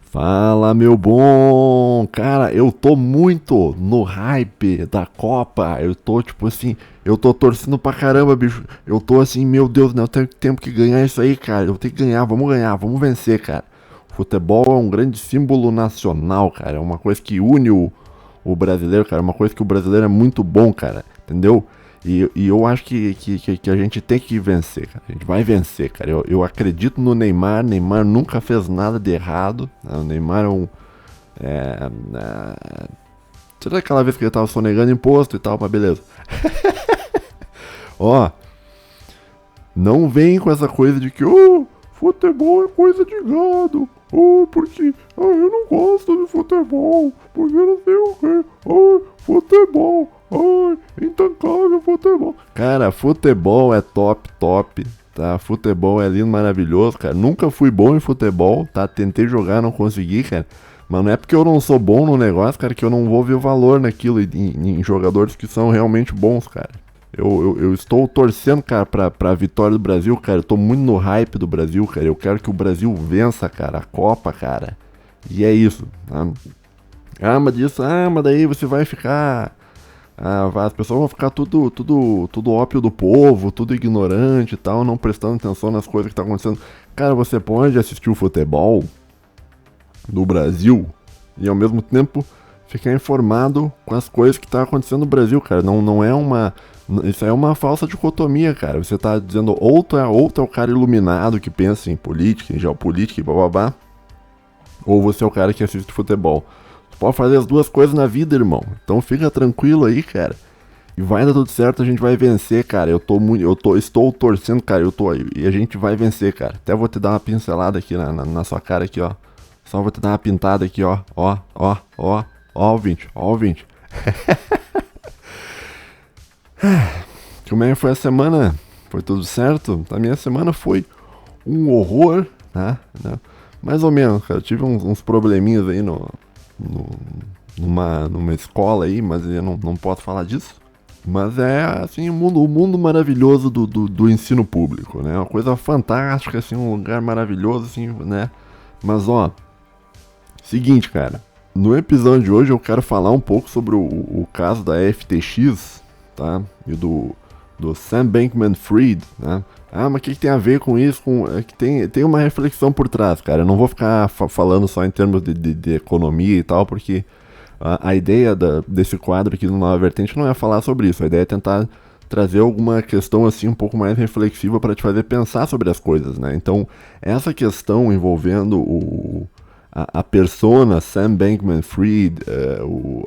Fala, meu bom! Cara, eu tô muito no hype da Copa. Eu tô, tipo assim, eu tô torcendo pra caramba, bicho. Eu tô assim, meu Deus, né? Eu tenho que ganhar isso aí, cara. Eu tenho que ganhar, vamos vencer, cara. Futebol é um grande símbolo nacional, cara. É uma coisa que une o brasileiro, cara. É uma coisa que o brasileiro é muito bom, cara. Entendeu? E eu acho que a gente tem que vencer, cara. A gente vai vencer, cara. Eu acredito no Neymar. Neymar nunca fez nada de errado. Né? O Neymar é um. Será aquela vez que ele tava sonegando imposto e tal, mas beleza. Ó, não vem com essa coisa de que, futebol é coisa de gado. Porque eu não gosto de futebol. Porque não sei o que. Futebol. Intancável futebol. Cara, futebol é top, top. Tá? Futebol é lindo, maravilhoso, cara. Nunca fui bom em futebol, tá? Tentei jogar, não consegui, cara. Mas não é porque eu não sou bom no negócio, cara, que eu não vou ver valor naquilo em jogadores que são realmente bons, cara. Eu estou torcendo, cara, pra vitória do Brasil, cara. Eu tô muito no hype do Brasil, cara. Eu quero que o Brasil vença, cara, a Copa, cara. E é isso, tá? Mas daí você vai ficar. As pessoas vão ficar tudo ópio do povo, tudo ignorante e tal, não prestando atenção nas coisas que tá acontecendo. Cara, você pode assistir o futebol do Brasil e ao mesmo tempo ficar informado com as coisas que tá acontecendo no Brasil, cara. Não é uma. Isso aí é uma falsa dicotomia, cara. Você tá dizendo ou tu é o cara iluminado que pensa em política, em geopolítica e bababá, ou você é o cara que assiste futebol. Você pode fazer as duas coisas na vida, irmão. Então fica tranquilo aí, cara. E vai dar tudo certo, a gente vai vencer, cara. Estou torcendo, cara. E a gente vai vencer, cara. Até vou te dar uma pincelada aqui na sua cara aqui, ó. Só vou te dar uma pintada aqui, ó. Ó, ouvinte, ó, ouvinte. Como é que foi a semana? Foi tudo certo? A minha semana foi um horror, né? Mais ou menos, cara. Eu tive uns probleminhas aí numa escola aí, mas eu não posso falar disso. Mas é, assim, o mundo maravilhoso do ensino público, né? Uma coisa fantástica, assim, um lugar maravilhoso, assim, né? Mas, ó, seguinte, cara. No episódio de hoje eu quero falar um pouco sobre o caso da FTX, tá? E do Sam Bankman-Fried, né? Mas o que tem a ver com isso? É que tem uma reflexão por trás, cara. Eu não vou ficar falando só em termos de economia e tal, porque a ideia desse quadro aqui do Nova Vertente não é falar sobre isso. A ideia é tentar trazer alguma questão assim um pouco mais reflexiva para te fazer pensar sobre as coisas, né? Então, essa questão envolvendo a persona Sam Bankman-Fried,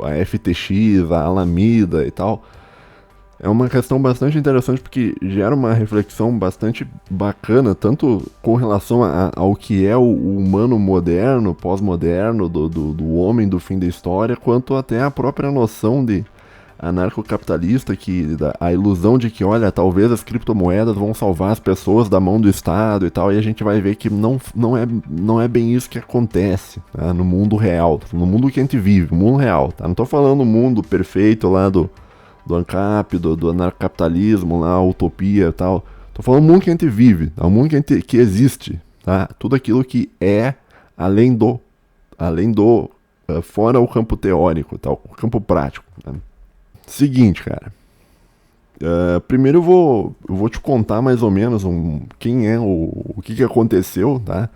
a FTX, a Alameda e tal, é uma questão bastante interessante porque gera uma reflexão bastante bacana, tanto com relação ao que é o humano moderno, pós-moderno, do homem do fim da história, quanto até a própria noção de anarcocapitalista, a ilusão de que, olha, talvez as criptomoedas vão salvar as pessoas da mão do Estado e tal, e a gente vai ver que não é bem isso que acontece, tá? No mundo real, no mundo que a gente vive, no mundo real, tá? Não tô falando do mundo perfeito lá do ANCAP, do anarcapitalismo, lá, a utopia e tal. Tô falando do mundo que a gente vive, tá? O mundo que existe, tá? Tudo aquilo que é além do fora o campo teórico, tá? O campo prático, né? Seguinte, cara. Primeiro eu vou te contar mais ou menos quem é o que aconteceu, tá?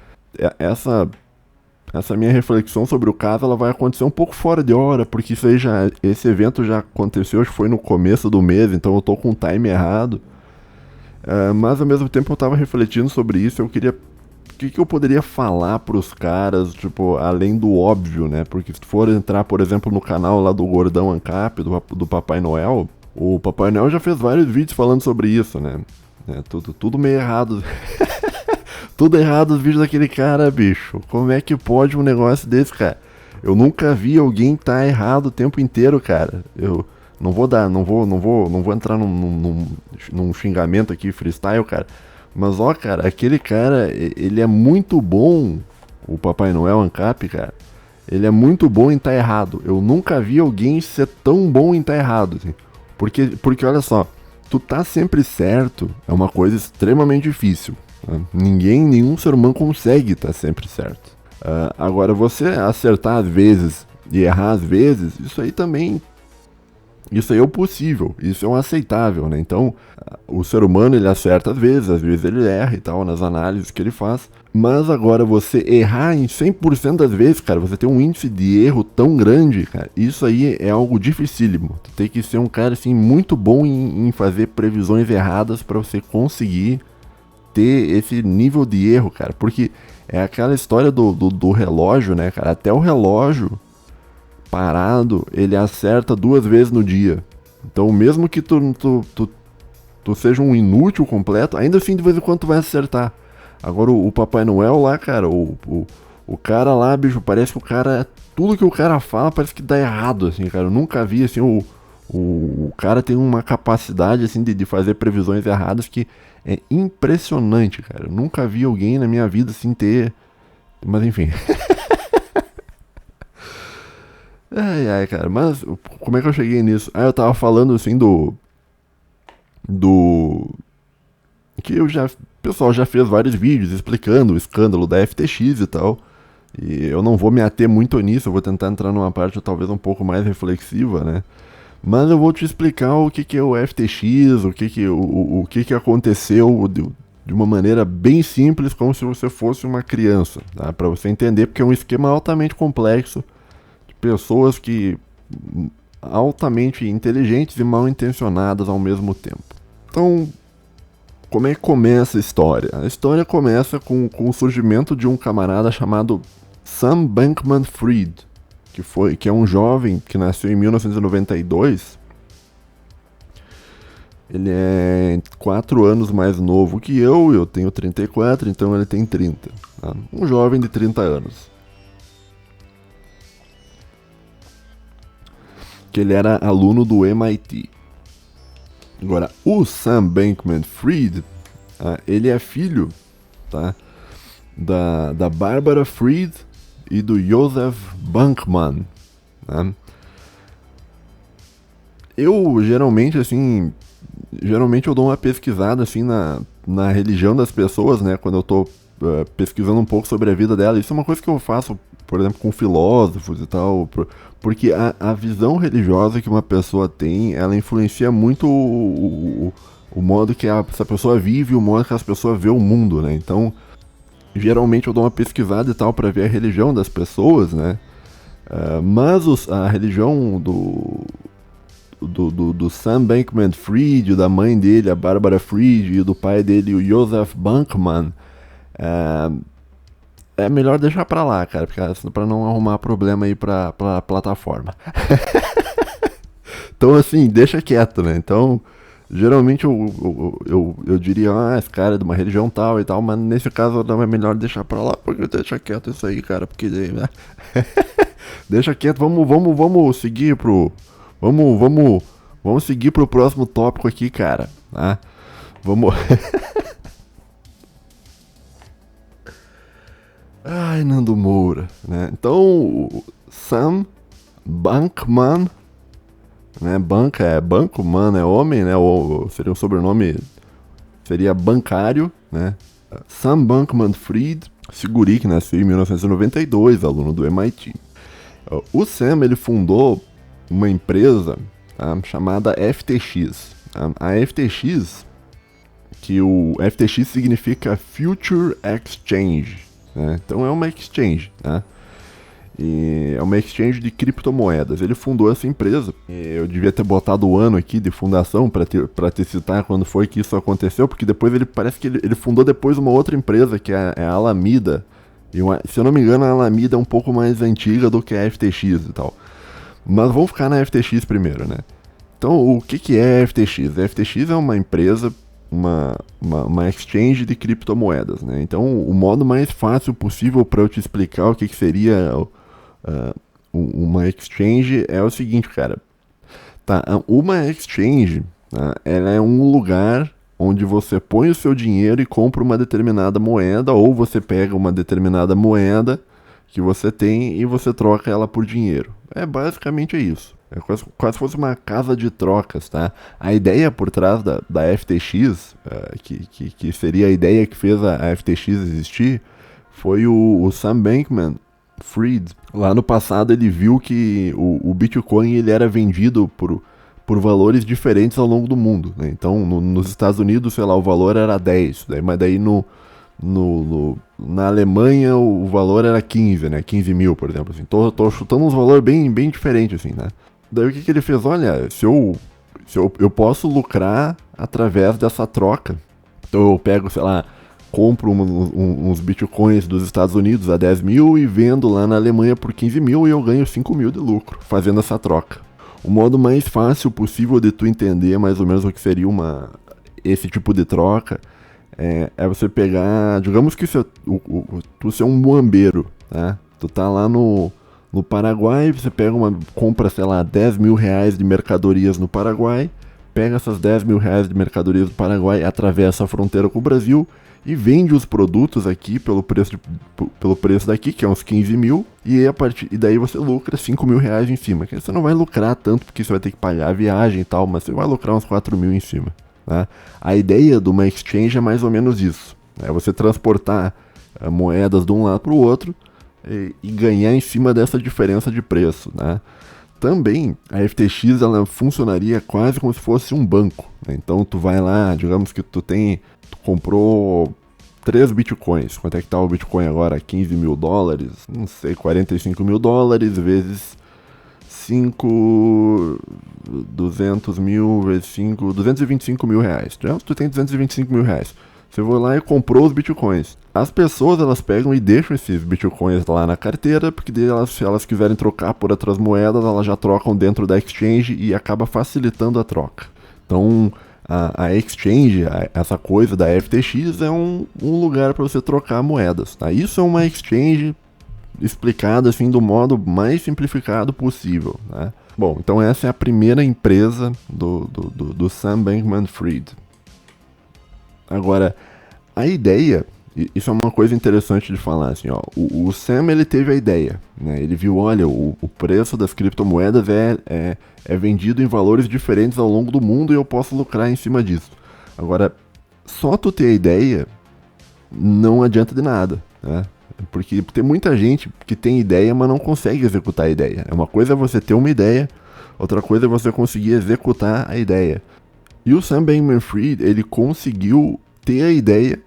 Essa minha reflexão sobre o caso, ela vai acontecer um pouco fora de hora, porque esse evento já aconteceu, acho que foi no começo do mês, então eu tô com o time errado. Mas ao mesmo tempo eu tava refletindo sobre isso, eu queria... O que eu poderia falar pros caras, tipo, além do óbvio, né? Porque se tu for entrar, por exemplo, no canal lá do Gordão Ancap, do Papai Noel, o Papai Noel já fez vários vídeos falando sobre isso, né? Tudo meio errado. Tudo errado os vídeos daquele cara, bicho. Como é que pode um negócio desse, cara? Eu nunca vi alguém tá errado o tempo inteiro, cara. Eu não vou entrar num xingamento aqui freestyle, cara. Mas ó, cara, aquele cara, ele é muito bom, o Papai Noel Ancap, cara. Ele é muito bom em tá errado. Eu nunca vi alguém ser tão bom em tá errado, assim. Porque olha só, tu tá sempre certo é uma coisa extremamente difícil. Nenhum ser humano consegue estar sempre certo. Agora, você acertar às vezes e errar às vezes, isso aí é o possível, isso é o aceitável, né? Então, o ser humano ele acerta às vezes ele erra e tal, nas análises que ele faz. Mas agora você errar em 100% das vezes, cara, você tem um índice de erro tão grande, cara, isso aí é algo dificílimo. Tu tem que ser um cara, assim, muito bom em fazer previsões erradas para você conseguir ter esse nível de erro, cara. Porque é aquela história do relógio, né, cara? Até o relógio parado, ele acerta 2 vezes no dia. Então, mesmo que tu seja um inútil completo, ainda assim de vez em quando tu vai acertar. Agora o Papai Noel lá, cara, o cara lá, bicho, parece que o cara. Tudo que o cara fala parece que dá errado, assim, cara. Eu nunca vi, assim, o cara tem uma capacidade, assim, de fazer previsões erradas que é impressionante, cara. Eu nunca vi alguém na minha vida, assim, ter. Mas enfim. Ai, ai, cara, mas como é que eu cheguei nisso? Ah, eu tava falando, assim, do que o pessoal já fez vários vídeos explicando o escândalo da FTX e tal. E eu não vou me ater muito nisso, eu vou tentar entrar numa parte talvez um pouco mais reflexiva, né? Mas eu vou te explicar o que é o FTX, o que aconteceu de uma maneira bem simples, como se você fosse uma criança, tá? Para você entender, porque é um esquema altamente complexo de pessoas que altamente inteligentes e mal intencionadas ao mesmo tempo. Então, como é que começa a história? A história começa com o surgimento de um camarada chamado Sam Bankman-Fried, que é um jovem que nasceu em 1992. Ele é 4 anos mais novo que eu tenho 34, então ele tem 30. Tá? Um jovem de 30 anos. Que ele era aluno do MIT. Agora, o Sam Bankman-Fried, ele é filho, tá, da Barbara Fried e do Joseph Bankman. Tá? Eu geralmente eu dou uma pesquisada assim na religião das pessoas, né, quando eu tô pesquisando um pouco sobre a vida dela. Isso é uma coisa que eu faço, por exemplo, com filósofos e tal, porque a visão religiosa que uma pessoa tem, ela influencia muito o modo que essa pessoa vive, o modo que essa pessoa vê o mundo, né? Então, geralmente eu dou uma pesquisada e tal para ver a religião das pessoas, né? Mas a religião do Sam Bankman-Fried, da mãe dele, a Barbara Fried, e do pai dele, o Joseph Bankman, é melhor deixar pra lá, cara, pra não arrumar problema aí pra plataforma. Então, assim, deixa quieto, né? Então, geralmente eu diria, esse cara é de uma religião tal e tal, mas nesse caso não é melhor deixar pra lá, porque deixa quieto isso aí, cara, porque né? Deixa quieto, vamos seguir pro. Vamos seguir pro próximo tópico aqui, cara. Tá? Vamos. Ai, Nando Moura, né? Então, o Sam Bankman, né? Banca é banco, man é homem, né? Ou seria um sobrenome, seria bancário, né? Sam Bankman-Fried, esse guri que nasceu em 1992, aluno do MIT. O Sam, ele fundou uma empresa, tá, chamada FTX. A FTX, que o FTX significa Future Exchange, né? Então é uma exchange, né? E é uma exchange de criptomoedas. Ele fundou essa empresa. Eu devia ter botado o ano aqui de fundação para te citar quando foi que isso aconteceu, porque depois parece que ele fundou depois uma outra empresa que é a Alameda. E se eu não me engano, a Alameda é um pouco mais antiga do que a FTX e tal. Mas vamos ficar na FTX primeiro, né? Então, o que é a FTX? A FTX é uma empresa, uma exchange de criptomoedas, né? Então, o modo mais fácil possível para eu te explicar o que seria uma exchange é o seguinte, cara. Tá, uma exchange, tá, ela é um lugar onde você põe o seu dinheiro e compra uma determinada moeda, ou você pega uma determinada moeda que você tem e você troca ela por dinheiro. É basicamente isso. É quase fosse uma casa de trocas, tá? A ideia por trás da FTX, que seria a ideia que fez a FTX existir, foi o Sam Bankman-Fried. Lá no passado ele viu que o Bitcoin ele era vendido por valores diferentes ao longo do mundo, né? Então nos Estados Unidos, sei lá, o valor era 10, mas daí na Alemanha o valor era 15, né? 15 mil, por exemplo. Assim. Tô chutando uns valores bem diferentes, assim, né? Daí o que ele fez? Olha, se eu posso lucrar através dessa troca. Então eu pego, sei lá, compro uns bitcoins dos Estados Unidos a 10 mil e vendo lá na Alemanha por 15 mil e eu ganho 5 mil de lucro fazendo essa troca. O modo mais fácil possível de tu entender mais ou menos o que seria esse tipo de troca é você pegar, digamos que tu ser um muambeiro, tá? Tu tá lá no Paraguai, você compra, sei lá, 10 mil reais de mercadorias no Paraguai, pega essas 10 mil reais de mercadorias do Paraguai, atravessa a fronteira com o Brasil e vende os produtos aqui pelo preço daqui, que é uns 15 mil, e daí você lucra 5 mil reais em cima. Que você não vai lucrar tanto porque você vai ter que pagar a viagem e tal, mas você vai lucrar uns 4 mil em cima. Tá? A ideia de uma exchange é mais ou menos isso. É você transportar moedas de um lado para o outro e ganhar em cima dessa diferença de preço. Né? Também a FTX ela funcionaria quase como se fosse um banco. Né? Então tu vai lá, digamos que tu comprou 3 bitcoins. Quanto é que tá o bitcoin agora? 15 mil dólares? Não sei, 45 mil dólares vezes 5, 200 mil vezes 5, 225 mil reais. Tu tem 225 mil reais. Você vai lá e comprou os bitcoins. As pessoas, elas pegam e deixam esses bitcoins lá na carteira, porque se elas quiserem trocar por outras moedas, elas já trocam dentro da exchange e acaba facilitando a troca. Então, a exchange, essa coisa da FTX é um lugar para você trocar moedas. Tá? Isso é uma exchange explicada assim do modo mais simplificado possível. Né? Bom, então essa é a primeira empresa do Sam Bankman-Fried. Agora, a ideia, isso é uma coisa interessante de falar, assim, ó, o Sam ele teve a ideia, né? Ele viu, olha, o preço das criptomoedas é vendido em valores diferentes ao longo do mundo e eu posso lucrar em cima disso. Agora, só tu ter a ideia não adianta de nada, né? Porque tem muita gente que tem ideia, mas não consegue executar a ideia. Uma coisa é você ter uma ideia, outra coisa é você conseguir executar a ideia. E o Sam Bankman-Fried, ele conseguiu ter a ideia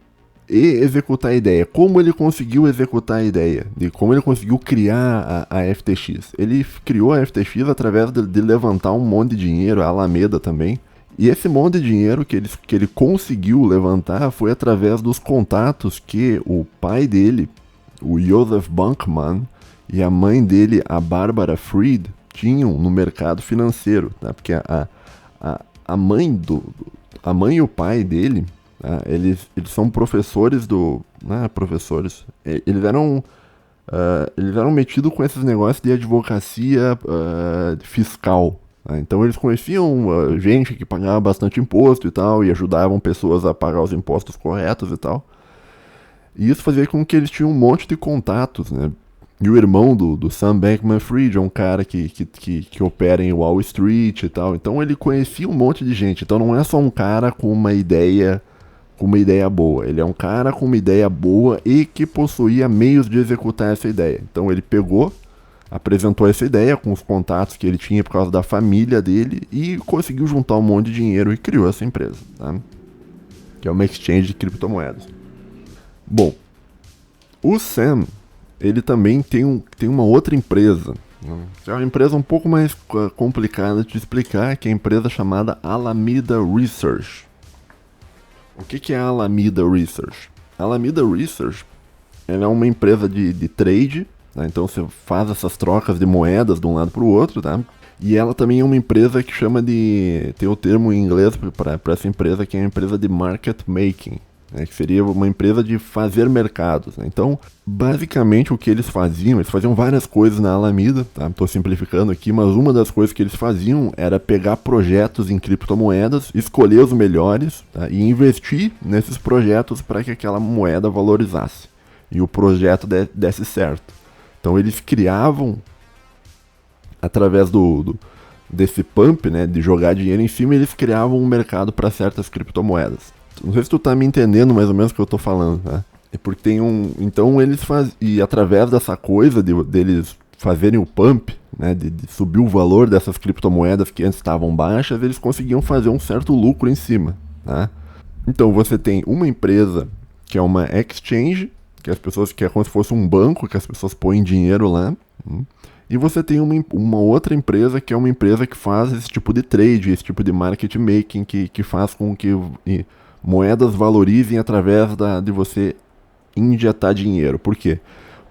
e executar a ideia. Como ele conseguiu executar a ideia? De como ele conseguiu criar a FTX? Ele criou a FTX através de levantar um monte de dinheiro, a Alameda também. E esse monte de dinheiro que ele conseguiu levantar foi através dos contatos que o pai dele, o Joseph Bankman, e a mãe dele, a Barbara Fried, tinham no mercado financeiro. Tá? Porque a mãe e o pai dele, tá? eles são professores professores. Eles eram metidos com esses negócios de advocacia fiscal. Tá? Então eles conheciam gente que pagava bastante imposto e tal, e ajudavam pessoas a pagar os impostos corretos e tal. E isso fazia com que eles tinham um monte de contatos, né? E o irmão do Sam Bankman-Fried é um cara que opera em Wall Street e tal. Então ele conhecia um monte de gente. Então não é só um cara com uma ideia boa. Ele é um cara com uma ideia boa e que possuía meios de executar essa ideia. Então ele apresentou essa ideia com os contatos que ele tinha por causa da família dele e conseguiu juntar um monte de dinheiro e criou essa empresa, tá? Que é uma exchange de criptomoedas. Bom, o Sam, ele também tem uma outra empresa, né? É uma empresa um pouco mais complicada de explicar, que é a empresa chamada Alameda Research. O que é a Alameda Research? A Alameda Research ela é uma empresa de trade, tá? Então você faz essas trocas de moedas de um lado para o outro, tá? E ela também é uma empresa que tem o termo em inglês para essa empresa, que é a empresa de market making. Que seria uma empresa de fazer mercados. Né? Então, basicamente o que eles faziam várias coisas na Alameda, tá? Estou simplificando aqui, mas uma das coisas que eles faziam era pegar projetos em criptomoedas, escolher os melhores, tá? E investir nesses projetos para que aquela moeda valorizasse e o projeto desse certo. Então eles criavam, através desse pump, né, de jogar dinheiro em cima, eles criavam um mercado para certas criptomoedas. Não sei se tu tá me entendendo mais ou menos o que eu tô falando, tá? E porque tem um. Então eles fazem. E através dessa coisa deles fazerem o pump, né, de subir o valor dessas criptomoedas que antes estavam baixas, eles conseguiam fazer um certo lucro em cima. Né? Então você tem uma empresa que é uma exchange, que as pessoas que é como se fosse um banco, que as pessoas põem dinheiro lá. E você tem uma outra empresa que é uma empresa que faz esse tipo de trade, esse tipo de market making, que faz com que moedas valorizem através de você injetar dinheiro. Por quê?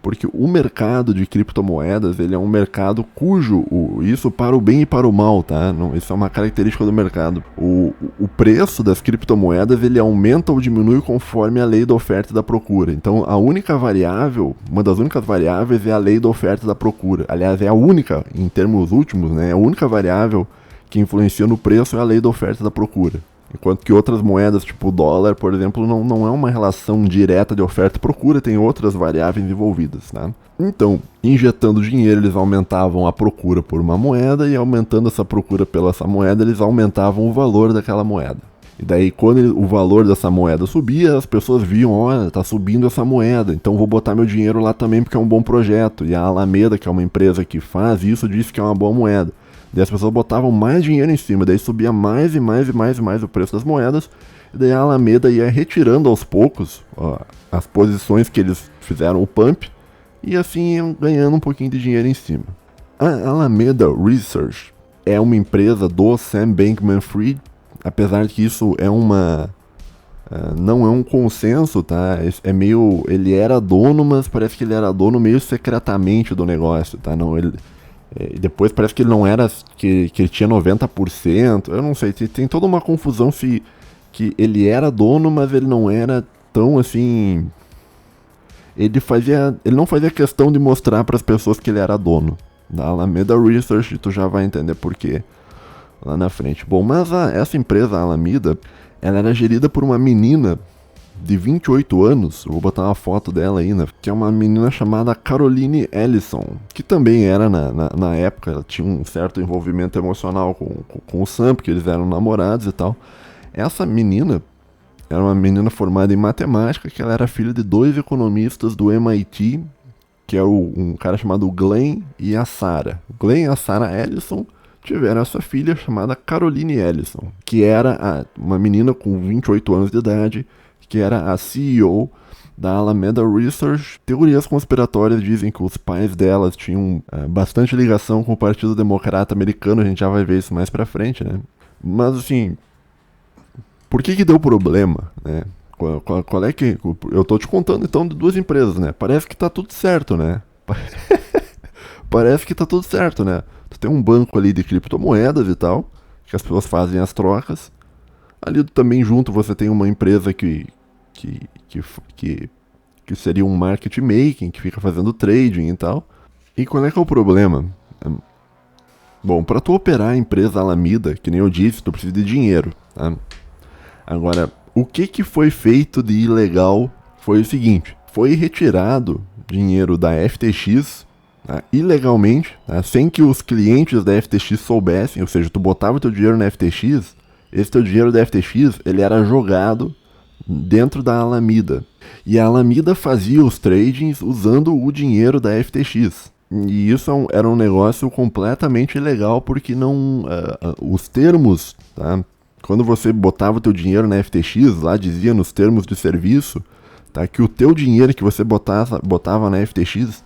Porque o mercado de criptomoedas, ele é um mercado cujo, isso para o bem e para o mal, tá? Não, isso é uma característica do mercado. O preço das criptomoedas, ele aumenta ou diminui conforme a lei da oferta e da procura. Então, a única variável, uma das únicas variáveis é a lei da oferta e da procura. Aliás, é a única, em termos últimos, né? A única variável que influencia no preço é a lei da oferta e da procura. Enquanto que outras moedas, tipo o dólar, por exemplo, não é uma relação direta de oferta e procura, tem outras variáveis envolvidas, tá? Então, injetando dinheiro, eles aumentavam a procura por uma moeda, e aumentando essa procura pela essa moeda, eles aumentavam o valor daquela moeda. E daí, quando o valor dessa moeda subia, as pessoas viam, olha, tá subindo essa moeda, então vou botar meu dinheiro lá também porque é um bom projeto. E a Alameda, que é uma empresa que faz isso, disse que é uma boa moeda. Daí as pessoas botavam mais dinheiro em cima, daí subia mais e mais e mais e mais o preço das moedas, e daí a Alameda ia retirando aos poucos as posições que eles fizeram o pump, e assim iam ganhando um pouquinho de dinheiro em cima. A Alameda Research é uma empresa do Sam Bankman-Fried, apesar de que isso é não é um consenso, tá? É meio, ele era dono, mas parece que ele era dono meio secretamente do negócio, tá? Não, e depois parece que ele não era, que ele tinha 90%, eu não sei, tem toda uma confusão se que ele era dono, mas ele não era tão assim, ele não fazia questão de mostrar para as pessoas que ele era dono. Da Alameda Research, tu já vai entender por quê lá na frente. Bom, mas essa empresa, a Alameda, ela era gerida por uma menina de 28 anos, eu vou botar uma foto dela aí, né? Que é uma menina chamada Caroline Ellison, que também era, na época, ela tinha um certo envolvimento emocional com o Sam, porque eles eram namorados e tal. Essa menina era uma menina formada em matemática, que ela era filha de 2 economistas do MIT, que é um cara chamado Glenn e a Sarah. Glenn e a Sarah Ellison tiveram essa filha chamada Caroline Ellison, que era uma menina com 28 anos de idade, que era a CEO da Alameda Research. Teorias conspiratórias dizem que os pais delas tinham bastante ligação com o Partido Democrata Americano, a gente já vai ver isso mais pra frente, né? Mas assim, por que deu problema, né? Qual é que... Eu tô te contando então de 2 empresas, né? Parece que tá tudo certo, né? Parece que tá tudo certo, né? Tu tem um banco ali de criptomoedas e tal, que as pessoas fazem as trocas. Ali também junto você tem uma empresa que seria um market making, que fica fazendo trading e tal. E qual é que é o problema? Bom, para tu operar a empresa Alameda, que nem eu disse, tu precisa de dinheiro, tá? Agora, o que foi feito de ilegal foi o seguinte: foi retirado dinheiro da FTX, tá, ilegalmente, tá, sem que os clientes da FTX soubessem, ou seja, tu botava o teu dinheiro na FTX, esse teu dinheiro da FTX, ele era jogado dentro da Alameda. E a Alameda fazia os tradings usando o dinheiro da FTX. E isso era um negócio completamente ilegal, porque não... os termos, tá? Quando você botava o teu dinheiro na FTX, lá dizia nos termos de serviço, tá, que o teu dinheiro que você botava na FTX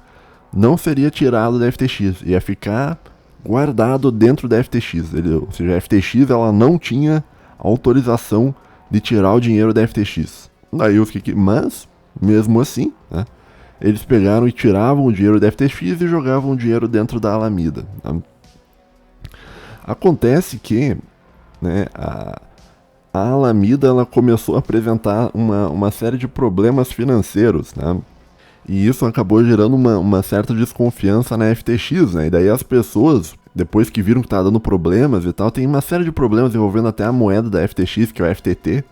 não seria tirado da FTX, ia ficar guardado dentro da FTX. Ou seja, a FTX ela não tinha autorização de tirar o dinheiro da FTX. Daí mas, mesmo assim, né, eles pegaram e tiravam o dinheiro da FTX e jogavam o dinheiro dentro da Alameda. Tá? Acontece que, né, a Alameda ela começou a apresentar uma série de problemas financeiros, né? E isso acabou gerando uma certa desconfiança na FTX, né? E daí as pessoas, depois que viram que tá dando problemas e tal, tem uma série de problemas envolvendo até a moeda da FTX, que é o FTT.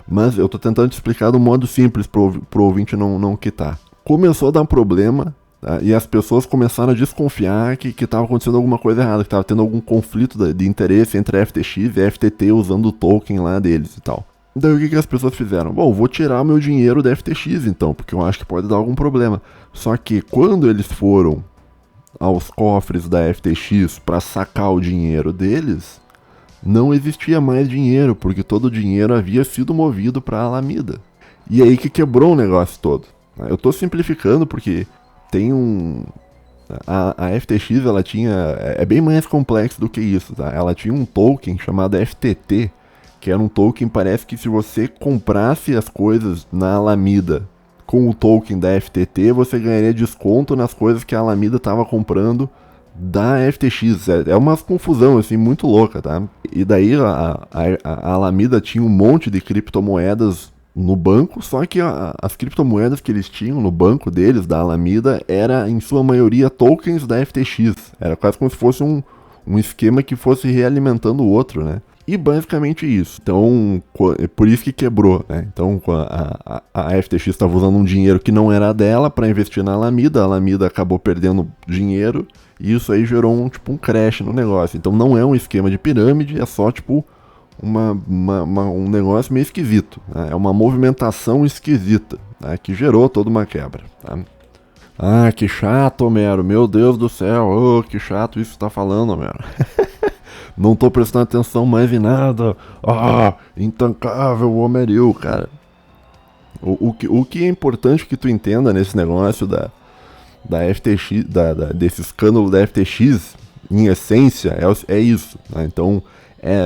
Mas eu tô tentando te explicar de um modo simples pro ouvinte não quitar. Começou a dar um problema, tá? E as pessoas começaram a desconfiar que tava acontecendo alguma coisa errada, que tava tendo algum conflito de interesse entre a FTX e a FTT usando o token lá deles e tal. Daí o que as pessoas fizeram? Bom, vou tirar o meu dinheiro da FTX então, porque eu acho que pode dar algum problema. Só que quando eles foram aos cofres da FTX para sacar o dinheiro deles, não existia mais dinheiro, porque todo o dinheiro havia sido movido para a Alameda. E aí que quebrou o negócio todo. Eu tô simplificando porque tem um... A FTX, ela tinha... É bem mais complexo do que isso, tá? Ela tinha um token chamado FTT, que era um token, parece que se você comprasse as coisas na Alameda com o token da FTT, você ganharia desconto nas coisas que a Alameda estava comprando da FTX. É uma confusão, assim, muito louca, tá? E daí a Alameda tinha um monte de criptomoedas no banco, só que as criptomoedas que eles tinham no banco deles, da Alameda, era em sua maioria tokens da FTX. Era quase como se fosse um esquema que fosse realimentando o outro, né? E basicamente isso. Então, por isso que quebrou, né? Então, a FTX estava usando um dinheiro que não era dela para investir na Alameda. A Alameda acabou perdendo dinheiro e isso aí gerou um crash no negócio. Então, não é um esquema de pirâmide, é só um negócio meio esquisito, né? É uma movimentação esquisita, né? Que gerou toda uma quebra, tá? Ah, que chato, Homero. Meu Deus do céu. Oh, que chato isso que tá falando, Homero. Não tô prestando atenção mais em nada. Ah, intancável Homeril, cara. O que é importante que tu entenda nesse negócio da FTX, desse escândalo da FTX, em essência, é isso, né? Então,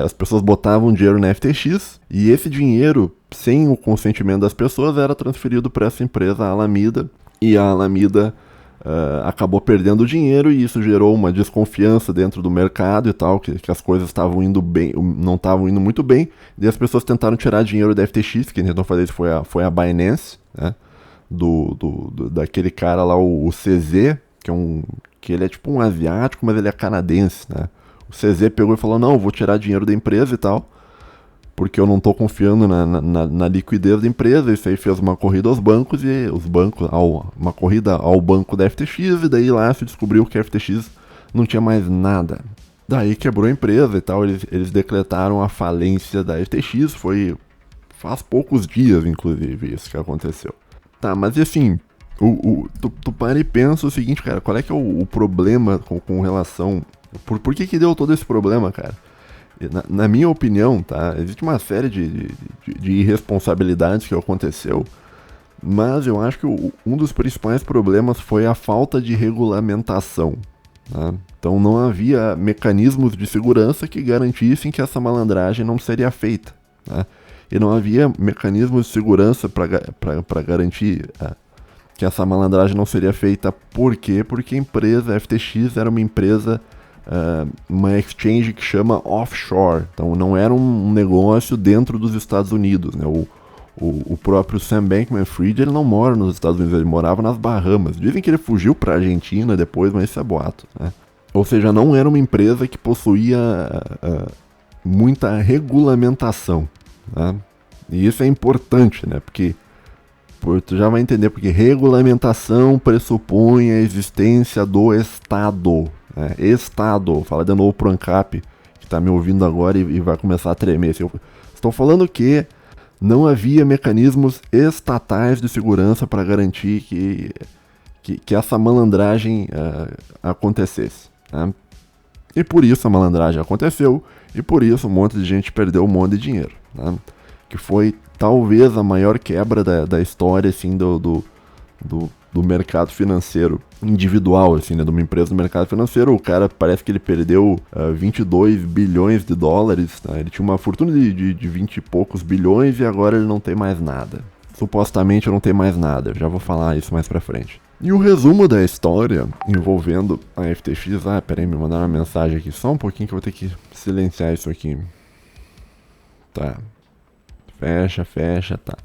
as pessoas botavam dinheiro na FTX e esse dinheiro, sem o consentimento das pessoas, era transferido para essa empresa, a Alameda, e a Alameda acabou perdendo dinheiro e isso gerou uma desconfiança dentro do mercado e tal, que as coisas estavam indo bem, não estavam indo muito bem, e as pessoas tentaram tirar dinheiro da FTX, quem tentou fazer isso foi a Binance, né, daquele cara lá, o CZ, que ele é tipo um asiático, mas ele é canadense, né. O CZ pegou e falou, não, vou tirar dinheiro da empresa e tal, porque eu não estou confiando na liquidez da empresa. Isso aí fez uma corrida aos bancos e uma corrida ao banco da FTX, e daí lá se descobriu que a FTX não tinha mais nada. Daí quebrou a empresa e tal, eles decretaram a falência da FTX, faz poucos dias, inclusive, isso que aconteceu. Tá, mas assim, tu para e pensa o seguinte, cara, qual é que é o problema com relação... Por que deu todo esse problema, cara? Na minha opinião, tá? Existe uma série de irresponsabilidades que aconteceu, mas eu acho que um dos principais problemas foi a falta de regulamentação, tá? Então não havia mecanismos de segurança que garantissem que essa malandragem não seria feita, tá? E não havia mecanismos de segurança para garantir que essa malandragem não seria feita. Por quê? Porque a empresa, a FTX, era uma empresa... uma exchange que chama offshore, então não era um negócio dentro dos Estados Unidos, né? O próprio Sam Bankman-Fried, ele não mora nos Estados Unidos, ele morava nas Bahamas. Dizem que ele fugiu para a Argentina depois, mas isso é boato, né? Ou seja, não era uma empresa que possuía muita regulamentação, né? E isso é importante, né? Porque tu já vai entender, porque regulamentação pressupõe a existência do Estado. Estado, fala de novo pro ANCAP, que tá me ouvindo agora e vai começar a tremer. Estou falando que não havia mecanismos estatais de segurança para garantir que essa malandragem acontecesse, né? E por isso a malandragem aconteceu, e por isso um monte de gente perdeu um monte de dinheiro, né? Que foi talvez a maior quebra da história, assim, do mercado financeiro individual, assim, né, de uma empresa do mercado financeiro. O cara parece que ele perdeu 22 bilhões de dólares, né? Ele tinha uma fortuna de 20 e poucos bilhões e agora ele não tem mais nada. Supostamente não tem mais nada, já vou falar isso mais pra frente. E o resumo da história envolvendo a FTX... peraí, me mandaram uma mensagem aqui, só um pouquinho que eu vou ter que silenciar isso aqui. Tá. Fecha, tá.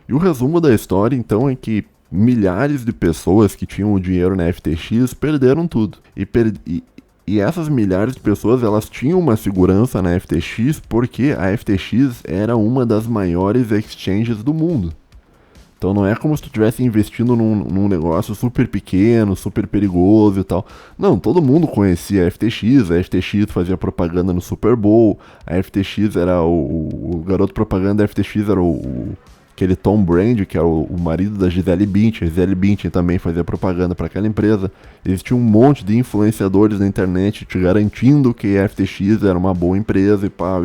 E o resumo da história, então, é que milhares de pessoas que tinham o dinheiro na FTX perderam tudo. E essas milhares de pessoas, elas tinham uma segurança na FTX porque a FTX era uma das maiores exchanges do mundo. Então não é como se tu estivesse investindo num negócio super pequeno, super perigoso e tal. Não, todo mundo conhecia a FTX fazia propaganda no Super Bowl, a FTX era o garoto propaganda da FTX era aquele Tom Brady, que era o marido da Gisele Bündchen. A Gisele Bündchen também fazia propaganda para aquela empresa. Existia um monte de influenciadores na internet te garantindo que a FTX era uma boa empresa e pá.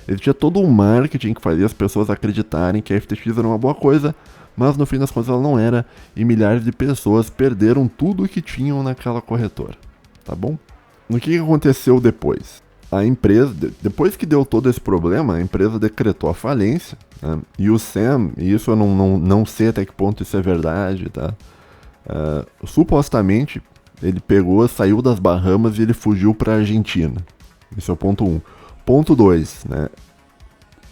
Existia todo um marketing que fazia as pessoas acreditarem que a FTX era uma boa coisa, mas no fim das contas ela não era, e milhares de pessoas perderam tudo o que tinham naquela corretora, tá bom? O que aconteceu depois? A empresa, depois que deu todo esse problema, a empresa decretou a falência, né? E o Sam, e isso eu não sei até que ponto isso é verdade, tá? Supostamente, ele saiu das Bahamas e ele fugiu para a Argentina. Esse é o ponto 1. Ponto 2, né?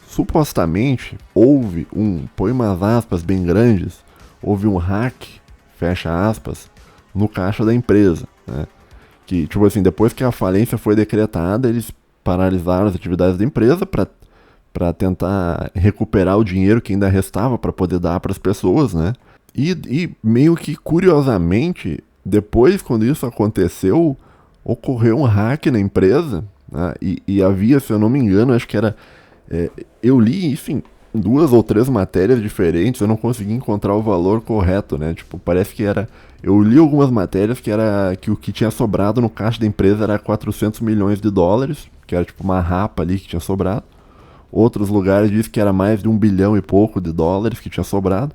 Supostamente, põe umas aspas bem grandes, houve um hack, fecha aspas, no caixa da empresa, né? Que, tipo assim, depois que a falência foi decretada, eles paralisaram as atividades da empresa para tentar recuperar o dinheiro que ainda restava para poder dar para as pessoas, né? E meio que curiosamente, depois quando isso aconteceu, ocorreu um hack na empresa, né? E havia, se eu não me engano, acho que era... eu li isso em 2 ou 3 matérias diferentes, eu não consegui encontrar o valor correto, né? Tipo, parece que era... Eu li algumas matérias que o que tinha sobrado no caixa da empresa era 400 milhões de dólares, que era tipo uma rapa ali que tinha sobrado. Outros lugares dizem que era mais de 1 bilhão e pouco de dólares que tinha sobrado.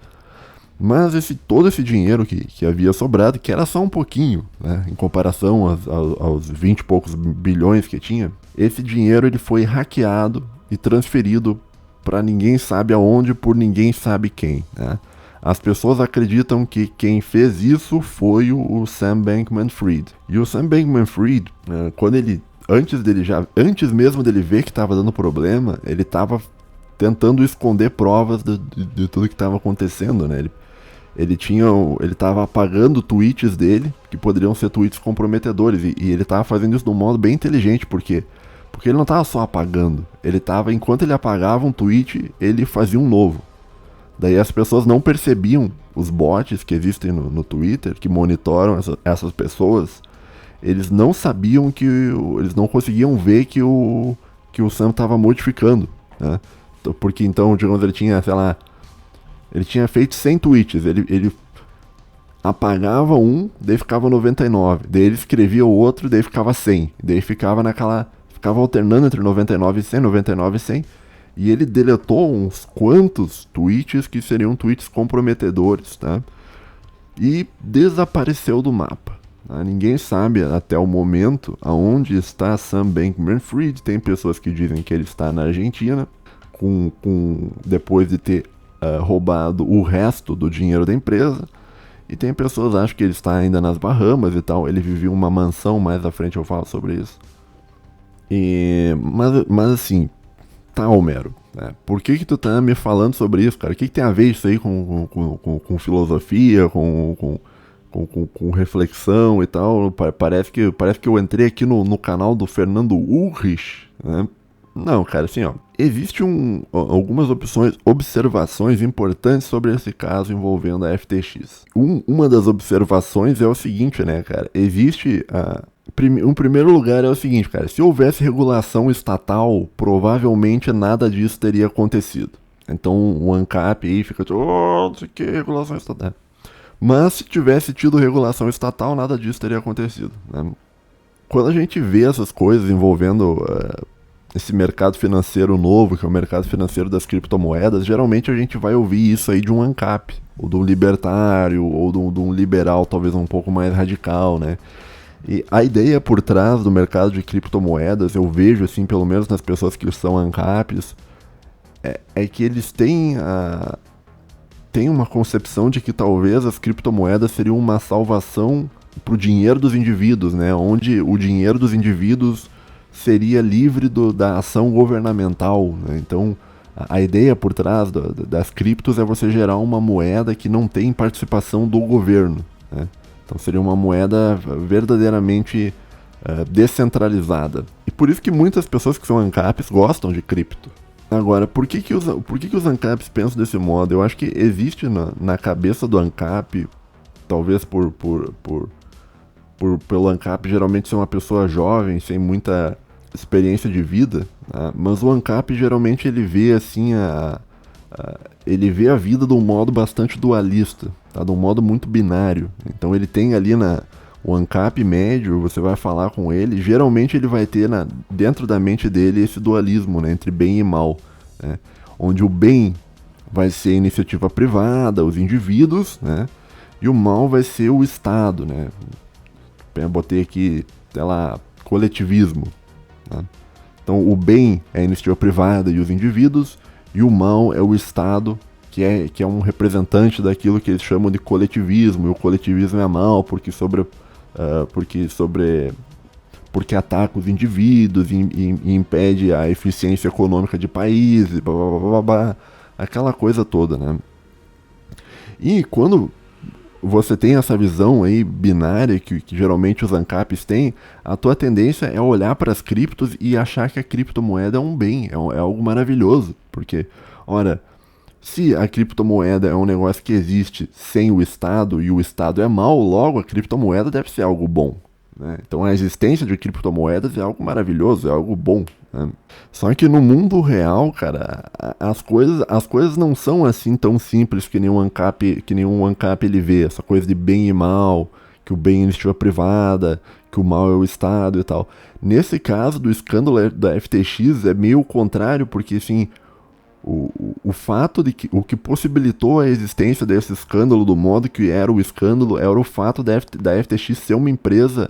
Mas todo esse dinheiro que havia sobrado, que era só um pouquinho, né, em comparação aos 20 e poucos bilhões que tinha, esse dinheiro ele foi hackeado e transferido para ninguém sabe aonde por ninguém sabe quem, né? As pessoas acreditam que quem fez isso foi o Sam Bankman-Fried. E o Sam Bankman-Fried, antes mesmo dele ver que estava dando problema, ele estava tentando esconder provas de tudo que estava acontecendo, né? Ele estava apagando tweets dele, que poderiam ser tweets comprometedores, e ele estava fazendo isso de um modo bem inteligente, porque ele não estava só apagando, enquanto ele apagava um tweet, ele fazia um novo. Daí as pessoas não percebiam, os bots que existem no Twitter, que monitoram essas pessoas, eles não sabiam eles não conseguiam ver que o Sam estava modificando, né? Porque então, digamos, ele tinha, sei lá, ele tinha feito 100 tweets, ele apagava um, daí ficava 99, daí ele escrevia o outro, daí ficava 100, daí ficava alternando entre 99 e 100, 99 e 100, e ele deletou uns quantos tweets que seriam tweets comprometedores, tá? E desapareceu do mapa. Tá? Ninguém sabe até o momento aonde está Sam Bankman-Fried. Tem pessoas que dizem que ele está na Argentina, depois de ter roubado o resto do dinheiro da empresa. E tem pessoas que acham que ele está ainda nas Bahamas e tal. Ele vivia uma mansão, mais à frente eu falo sobre isso. Mas assim, tá, Homero, né? Por que tu tá me falando sobre isso, cara? O que tem a ver isso aí com filosofia, com reflexão e tal? Parece que eu entrei aqui no canal do Fernando Ulrich, né? Não, cara, assim, ó, existem algumas observações importantes sobre esse caso envolvendo a FTX. Uma das observações é o seguinte, né, cara, em primeiro lugar é o seguinte, cara, se houvesse regulação estatal, provavelmente nada disso teria acontecido. Então o ANCAP aí fica tipo, não sei o que, regulação estatal. Mas se tivesse tido regulação estatal, nada disso teria acontecido, né? Quando a gente vê essas coisas envolvendo esse mercado financeiro novo, que é o mercado financeiro das criptomoedas, geralmente a gente vai ouvir isso aí de um ANCAP, ou de um libertário, ou de um liberal talvez um pouco mais radical, né? E a ideia por trás do mercado de criptomoedas, eu vejo assim, pelo menos nas pessoas que são ANCAPs, é que eles têm uma concepção de que talvez as criptomoedas seriam uma salvação para o dinheiro dos indivíduos, né? Onde o dinheiro dos indivíduos seria livre da ação governamental, né? Então, a ideia por trás das criptos é você gerar uma moeda que não tem participação do governo, né? Então seria uma moeda verdadeiramente descentralizada. E por isso que muitas pessoas que são ANCAPs gostam de cripto, Agora, por que os ANCAPs pensam desse modo? Eu acho que existe na cabeça do ANCAP, talvez pelo ANCAP geralmente ser uma pessoa jovem, sem muita experiência de vida, né? Mas o ANCAP geralmente ele vê assim ele vê a vida de um modo bastante dualista, tá? De um modo muito binário. Então ele tem ali o ANCAP médio, você vai falar com ele, geralmente ele vai ter dentro da mente dele esse dualismo, né, entre bem e mal, né? Onde o bem vai ser a iniciativa privada, os indivíduos, né? E o mal vai ser o Estado, né? Eu botei aqui, sei lá, coletivismo, né? Então o bem é a iniciativa privada e os indivíduos, e o mal é o Estado, que é um representante daquilo que eles chamam de coletivismo, e o coletivismo é mal porque ataca os indivíduos e impede a eficiência econômica de países, blá, blá, blá, blá, blá, aquela coisa toda, né? E quando você tem essa visão aí binária que geralmente os ANCAPs têm, a tua tendência é olhar para as criptos e achar que a criptomoeda é um bem, é algo maravilhoso. Porque, ora, se a criptomoeda é um negócio que existe sem o Estado e o Estado é mau, logo a criptomoeda deve ser algo bom, né? Então a existência de criptomoedas é algo maravilhoso, é algo bom, né? Só que no mundo real, cara, as coisas não são assim tão simples que nenhum ANCAP ele vê. Essa coisa de bem e mal, que o bem é iniciativa privada, que o mal é o Estado e tal. Nesse caso do escândalo da FTX é meio o contrário, porque assim, o fato de que o que possibilitou a existência desse escândalo do modo que era o escândalo era o fato da FTX ser uma empresa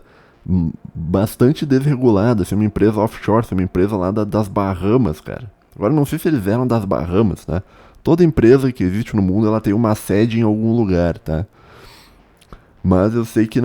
bastante desregulada, ser uma empresa offshore, ser uma empresa lá das Bahamas, cara. Agora não sei se eles eram das Bahamas, tá? Toda empresa que existe no mundo ela tem uma sede em algum lugar, tá? Mas eu sei que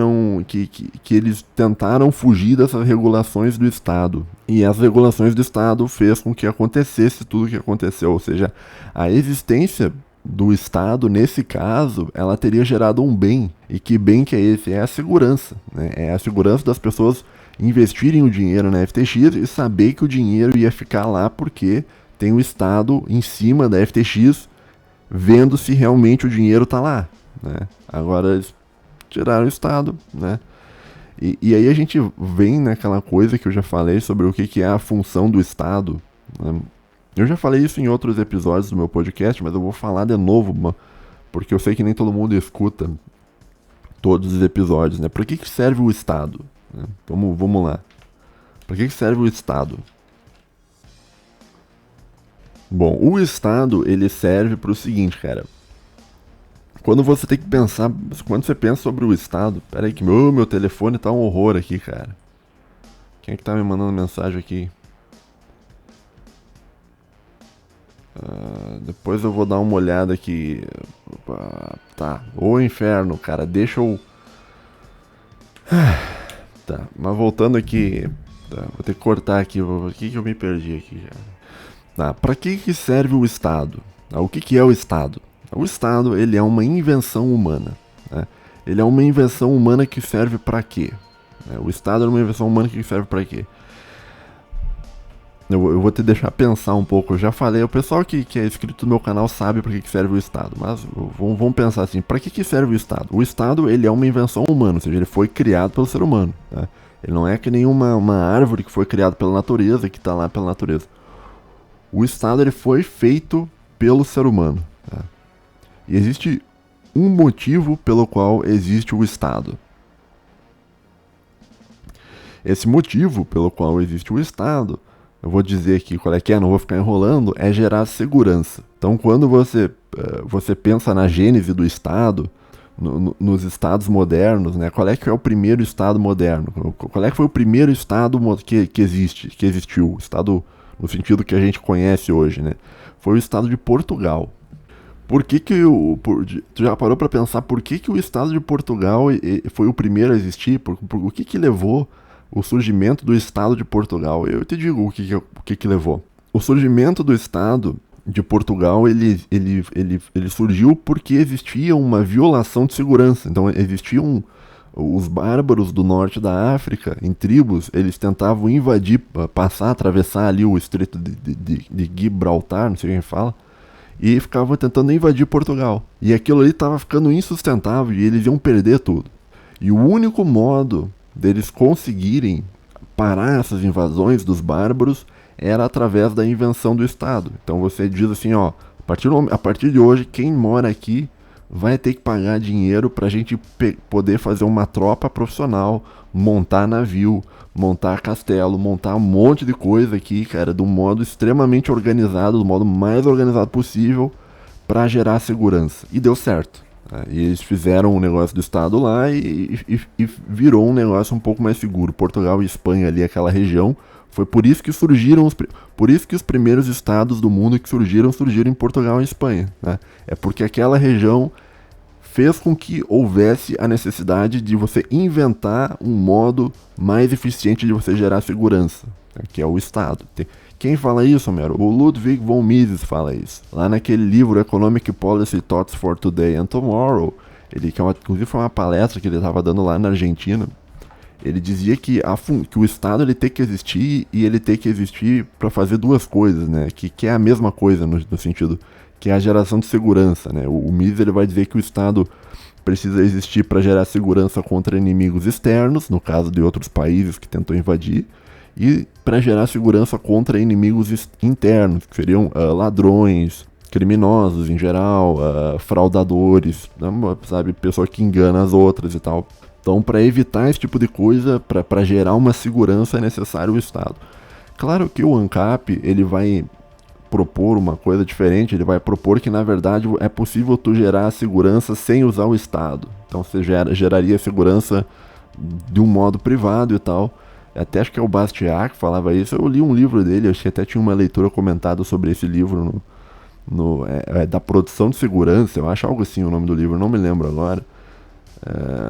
eles tentaram fugir dessas regulações do Estado. E as regulações do Estado fez com que acontecesse tudo o que aconteceu. Ou seja, a existência do Estado, nesse caso, ela teria gerado um bem. E que bem que é esse? É a segurança, né? É a segurança das pessoas investirem o dinheiro na FTX e saber que o dinheiro ia ficar lá porque tem o Estado em cima da FTX vendo se realmente o dinheiro está lá, né? Agora eles tiraram o Estado, né? E aí a gente vem naquela coisa que eu já falei sobre o que é a função do Estado, né? Eu já falei isso em outros episódios do meu podcast, mas eu vou falar de novo, porque eu sei que nem todo mundo escuta todos os episódios, né? Para que serve o Estado? Né? Vamos lá. Para que serve o Estado? Bom, o Estado, ele serve para o seguinte, cara. Quando você tem que pensar, quando você pensa sobre o Estado, pera aí que meu telefone tá um horror aqui, cara. Quem é que tá me mandando mensagem aqui? Depois eu vou dar uma olhada aqui. Tá, ô inferno, cara, deixa eu... Tá, mas voltando aqui, tá, vou ter que cortar aqui, o que eu me perdi aqui já. Tá, pra que serve o Estado? O que é o Estado? O Estado, ele é uma invenção humana, né? Ele é uma invenção humana que serve pra quê? O Estado é uma invenção humana que serve pra quê? Eu vou te deixar pensar um pouco. Eu já falei, o pessoal que é inscrito no meu canal sabe pra que serve o Estado, mas vamos pensar assim, pra que serve o Estado? O Estado, ele é uma invenção humana, ou seja, ele foi criado pelo ser humano, né? Ele não é que nem uma árvore que foi criada pela natureza, que tá lá pela natureza. O Estado, ele foi feito pelo ser humano, tá? E existe um motivo pelo qual existe o Estado. Esse motivo pelo qual existe o Estado, eu vou dizer aqui qual é que é, não vou ficar enrolando, é gerar segurança. Então, quando você pensa na gênese do Estado, nos Estados modernos, né, qual é que é o primeiro Estado moderno? Qual é que foi o primeiro Estado que existiu? O Estado no sentido que a gente conhece hoje, né? Foi o Estado de Portugal. Tu já parou para pensar por que o Estado de Portugal foi o primeiro a existir? O que levou o surgimento do Estado de Portugal? Eu te digo o que levou. O surgimento do Estado de Portugal, ele surgiu porque existia uma violação de segurança. Então existia Os bárbaros do norte da África, em tribos, eles tentavam invadir, atravessar ali o estreito de Gibraltar, não sei quem fala, e ficavam tentando invadir Portugal. E aquilo ali estava ficando insustentável e eles iam perder tudo. E o único modo deles conseguirem parar essas invasões dos bárbaros era através da invenção do Estado. Então você diz assim, ó, a partir de hoje, quem mora aqui vai ter que pagar dinheiro pra gente poder fazer uma tropa profissional, montar navio, montar castelo, montar um monte de coisa aqui, cara, de um modo extremamente organizado, do modo mais organizado possível, pra gerar segurança. E deu certo. Né? E eles fizeram um negócio do Estado lá e virou um negócio um pouco mais seguro. Portugal e Espanha ali, aquela região, foi por isso que surgiram os primeiros estados do mundo que surgiram em Portugal e Espanha. Né? É porque aquela região fez com que houvesse a necessidade de você inventar um modo mais eficiente de você gerar segurança, né? Que é o Estado. Quem fala isso, Homero? O Ludwig von Mises fala isso. Lá naquele livro Economic Policy Thoughts for Today and Tomorrow, inclusive foi uma palestra que ele estava dando lá na Argentina. Ele dizia que o Estado ele tem que existir e ele tem que existir para fazer duas coisas, né? Que é a mesma coisa no sentido que é a geração de segurança, né? O Mises ele vai dizer que o Estado precisa existir para gerar segurança contra inimigos externos, no caso de outros países que tentam invadir, e para gerar segurança contra inimigos internos, que seriam ladrões, criminosos em geral, fraudadores, sabe, pessoa que engana as outras e tal. Então, para evitar esse tipo de coisa, para gerar uma segurança, é necessário o Estado. Claro que o ANCAP, ele vai propor uma coisa diferente, ele vai propor que, na verdade, é possível tu gerar segurança sem usar o Estado. Então, você geraria segurança de um modo privado e tal. Até acho que é o Bastiat que falava isso. Eu li um livro dele, acho que até tinha uma leitura comentada sobre esse livro da produção de segurança, eu acho algo assim o nome do livro, não me lembro agora.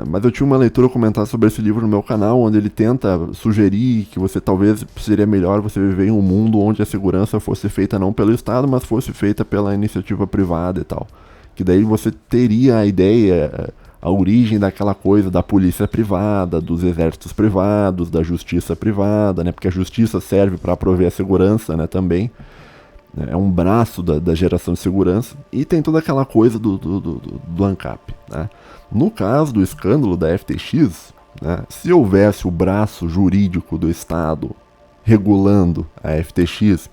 Mas eu tinha uma leitura comentada sobre esse livro no meu canal, onde ele tenta sugerir que talvez seria melhor você viver em um mundo onde a segurança fosse feita não pelo Estado, mas fosse feita pela iniciativa privada e tal. Que daí você teria a ideia, a origem daquela coisa da polícia privada, dos exércitos privados, da justiça privada, né? Porque a justiça serve para prover a segurança, né, também. É um braço da geração de segurança. E tem toda aquela coisa do ANCAP, né? No caso do escândalo da FTX, né, se houvesse o braço jurídico do Estado regulando a FTX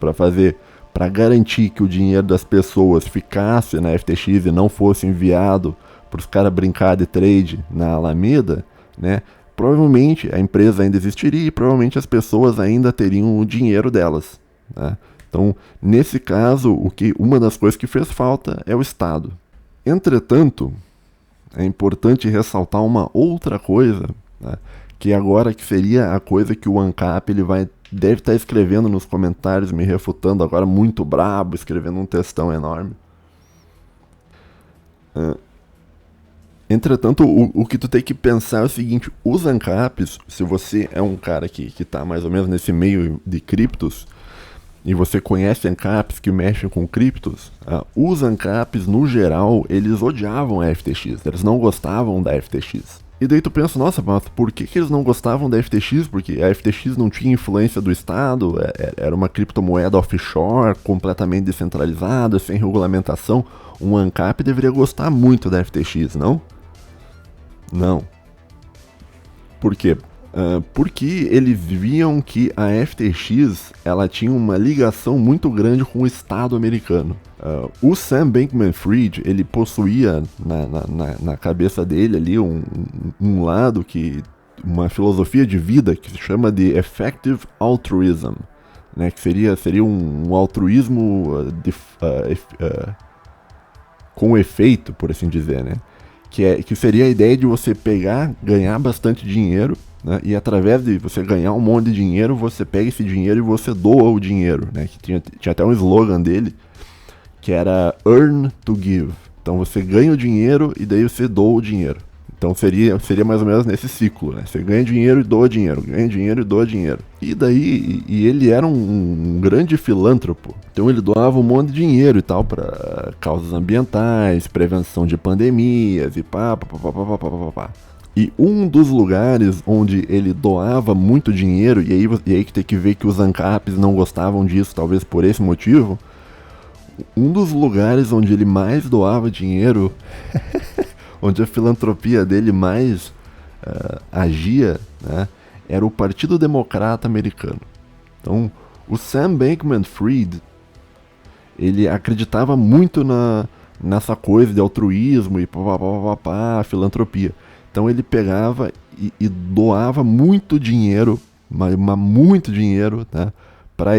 para garantir que o dinheiro das pessoas ficasse na FTX e não fosse enviado para os caras brincar de trade na Alameda, né, provavelmente a empresa ainda existiria e provavelmente as pessoas ainda teriam o dinheiro delas. Né? Então, nesse caso, uma das coisas que fez falta é o Estado. Entretanto, é importante ressaltar uma outra coisa, né, que seria a coisa que o ANCAP deve estar escrevendo nos comentários, me refutando agora muito brabo, escrevendo um textão enorme. Entretanto, o que tu tem que pensar é o seguinte: os ANCAPs, se você é um cara que está mais ou menos nesse meio de criptos, e você conhece ANCAPs que mexem com criptos, os ANCAPs, no geral, eles odiavam a FTX, eles não gostavam da FTX. E daí tu pensa, nossa, mas por que eles não gostavam da FTX? Porque a FTX não tinha influência do Estado, era uma criptomoeda offshore, completamente descentralizada, sem regulamentação. Um ANCAP deveria gostar muito da FTX, não? Não. Por quê? Porque eles viam que a FTX ela tinha uma ligação muito grande com o Estado americano. O Sam Bankman-Fried, ele possuía na cabeça dele ali um lado uma filosofia de vida que se chama de Effective Altruism, né, que seria um altruísmo com efeito, por assim dizer, né? Que seria a ideia de você ganhar bastante dinheiro, né, e através de você ganhar um monte de dinheiro, você pega esse dinheiro e você doa o dinheiro, né, que tinha até um slogan dele, que era Earn to Give. Então você ganha o dinheiro e daí você doa o dinheiro. Então seria mais ou menos nesse ciclo, né? Você ganha dinheiro e doa dinheiro, ganha dinheiro e doa dinheiro. E daí, ele era um grande filântropo. Então ele doava um monte de dinheiro e tal para causas ambientais, prevenção de pandemias e pá. E um dos lugares onde ele doava muito dinheiro, e aí que tem que ver que os ANCAPs não gostavam disso, talvez por esse motivo, um dos lugares onde ele mais doava dinheiro, onde a filantropia dele mais agia, né, era o Partido Democrata Americano. Então, o Sam Bankman-Fried, ele acreditava muito nessa coisa de altruísmo e filantropia. Então ele pegava e doava muito dinheiro, muito dinheiro, né, para